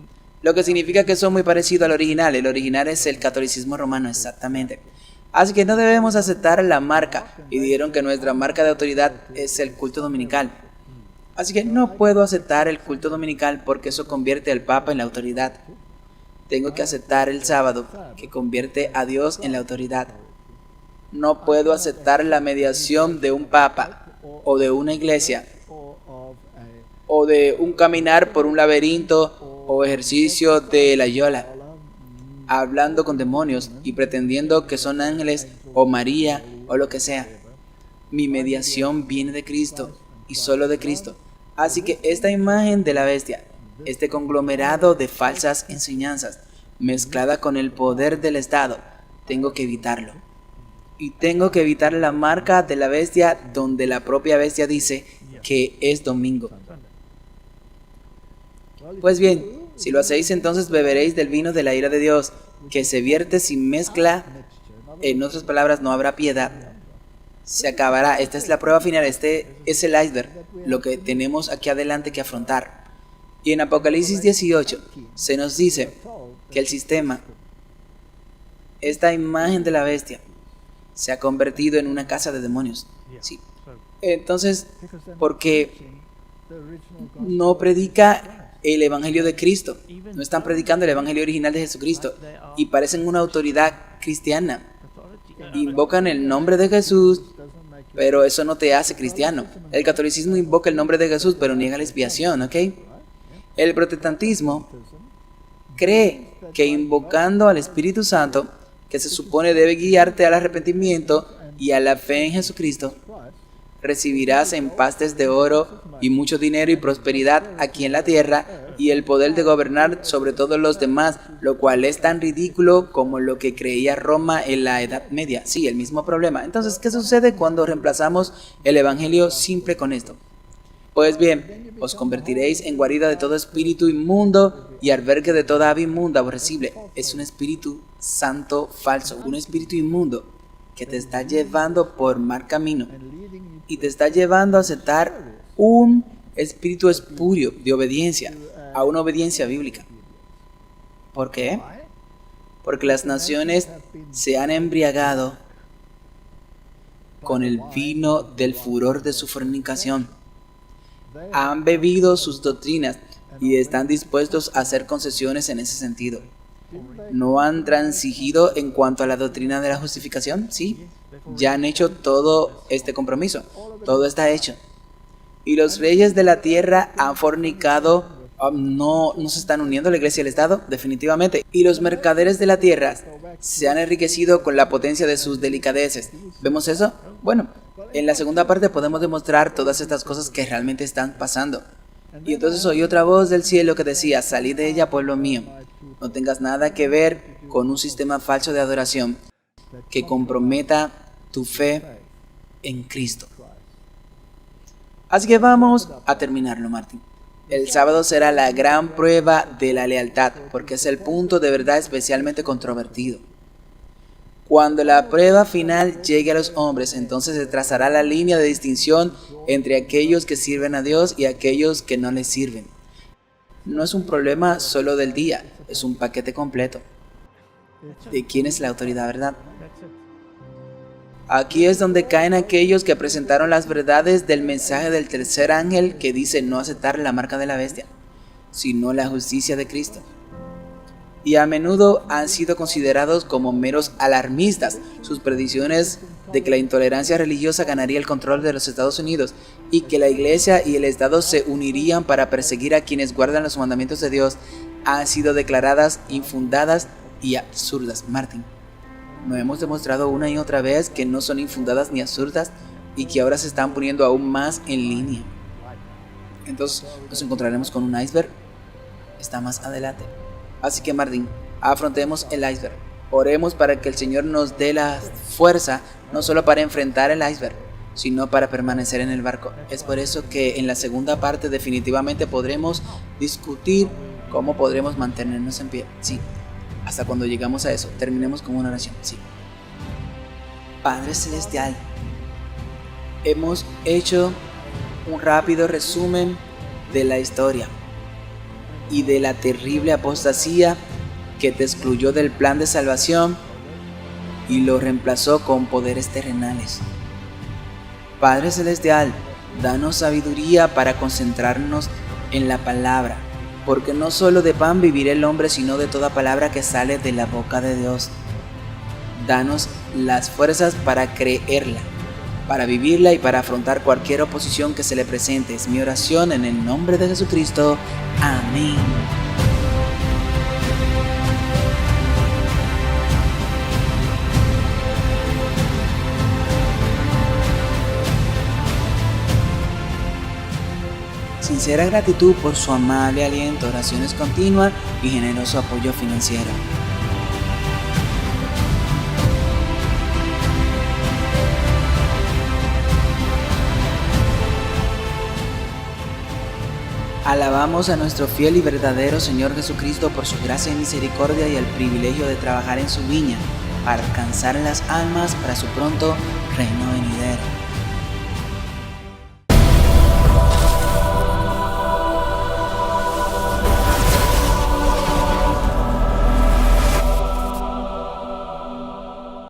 [SPEAKER 1] Lo que significa que son muy parecidos al original. El original es el catolicismo romano, exactamente. Así que no debemos aceptar la marca, y dijeron que nuestra marca de autoridad es el culto dominical. Así que no puedo aceptar el culto dominical porque eso convierte al Papa en la autoridad. Tengo que aceptar el sábado, que convierte a Dios en la autoridad. No puedo aceptar la mediación de un Papa, o de una iglesia, o de un caminar por un laberinto, o ejercicio de la yola, hablando con demonios y pretendiendo que son ángeles o María o lo que sea. Mi mediación viene de Cristo y solo de Cristo. Así que esta imagen de la bestia, este conglomerado de falsas enseñanzas mezclada con el poder del Estado, tengo que evitarlo. Y tengo que evitar la marca de la bestia donde la propia bestia dice que es domingo. Pues bien, si lo hacéis, entonces beberéis del vino de la ira de Dios, que se vierte sin mezcla. En otras palabras, no habrá piedad. Se acabará. Esta es la prueba final. Este es el iceberg, lo que tenemos aquí adelante que afrontar. Y en Apocalipsis 18 se nos dice que el sistema, esta imagen de la bestia, se ha convertido en una casa de demonios. Sí. Entonces, porque no predica el evangelio de Cristo, no están predicando el evangelio original de Jesucristo y parecen una autoridad cristiana, invocan el nombre de Jesús, pero eso no te hace cristiano. El catolicismo invoca el nombre de Jesús, pero niega la expiación, ¿ok? El protestantismo cree que invocando al Espíritu Santo, que se supone debe guiarte al arrepentimiento y a la fe en Jesucristo, recibirás empastes de oro y mucho dinero y prosperidad aquí en la tierra y el poder de gobernar sobre todos los demás, lo cual es tan ridículo como lo que creía Roma en la Edad Media. Sí, el mismo problema. Entonces, ¿qué sucede cuando reemplazamos el evangelio simple con esto? Pues bien, os convertiréis en guarida de todo espíritu inmundo y albergue de toda ave inmunda aborrecible. Es un espíritu santo falso, un espíritu inmundo que te está llevando por mal camino y te está llevando a aceptar un espíritu espurio de obediencia, a una obediencia bíblica. ¿Por qué? Porque las naciones se han embriagado con el vino del furor de su fornicación. Han bebido sus doctrinas y están dispuestos a hacer concesiones en ese sentido. ¿No han transigido en cuanto a la doctrina de la justificación? Sí, ya han hecho todo este compromiso, todo está hecho. y los reyes de la tierra han fornicado. No se están uniendo la iglesia y el Estado, definitivamente. Y los mercaderes de la tierra se han enriquecido con la potencia de sus delicadeces. ¿Vemos eso? Bueno, en la segunda parte podemos demostrar todas estas cosas que realmente están pasando. Y entonces oí otra voz del cielo que decía: salid de ella, pueblo mío. No tengas nada que ver con un sistema falso de adoración que comprometa tu fe en Cristo. Así que vamos a terminarlo, Martín. El sábado será la gran prueba de la lealtad, porque es el punto de verdad especialmente controvertido. Cuando la prueba final llegue a los hombres, entonces se trazará la línea de distinción entre aquellos que sirven a Dios y aquellos que no le sirven. No es un problema solo del día, es un paquete completo. ¿De quién es la autoridad, verdad? Aquí es donde caen aquellos que presentaron las verdades del mensaje del tercer ángel que dice no aceptar la marca de la bestia, sino la justicia de Cristo. Y a menudo han sido considerados como meros alarmistas. Sus predicciones de que la intolerancia religiosa ganaría el control de los Estados Unidos y que la iglesia y el Estado se unirían para perseguir a quienes guardan los mandamientos de Dios han sido declaradas infundadas y absurdas. Martín, ¿no hemos demostrado una y otra vez que no son infundadas ni absurdas y que ahora se están poniendo aún más en línea? Entonces nos encontraremos con un iceberg. Está más adelante. Así que Martín, afrontemos el iceberg. Oremos para que el Señor nos dé la fuerza, no solo para enfrentar el iceberg, sino para permanecer en el barco. Es por eso que en la segunda parte definitivamente podremos discutir cómo podremos mantenernos en pie. Sí, hasta cuando llegamos a eso, terminemos con una oración. Sí. Padre Celestial, hemos hecho un rápido resumen de la historia y de la terrible apostasía que te excluyó del plan de salvación y lo reemplazó con poderes terrenales. Padre Celestial, danos sabiduría para concentrarnos en la palabra, porque no solo de pan vivirá el hombre, sino de toda palabra que sale de la boca de Dios. Danos las fuerzas para creerla, para vivirla y para afrontar cualquier oposición que se le presente. Es mi oración en el nombre de Jesucristo. Amén. Sincera gratitud por su amable aliento, oraciones continuas y generoso apoyo financiero. Alabamos a nuestro fiel y verdadero Señor Jesucristo por su gracia y misericordia y el privilegio de trabajar en su viña para alcanzar las almas para su pronto reino venidero.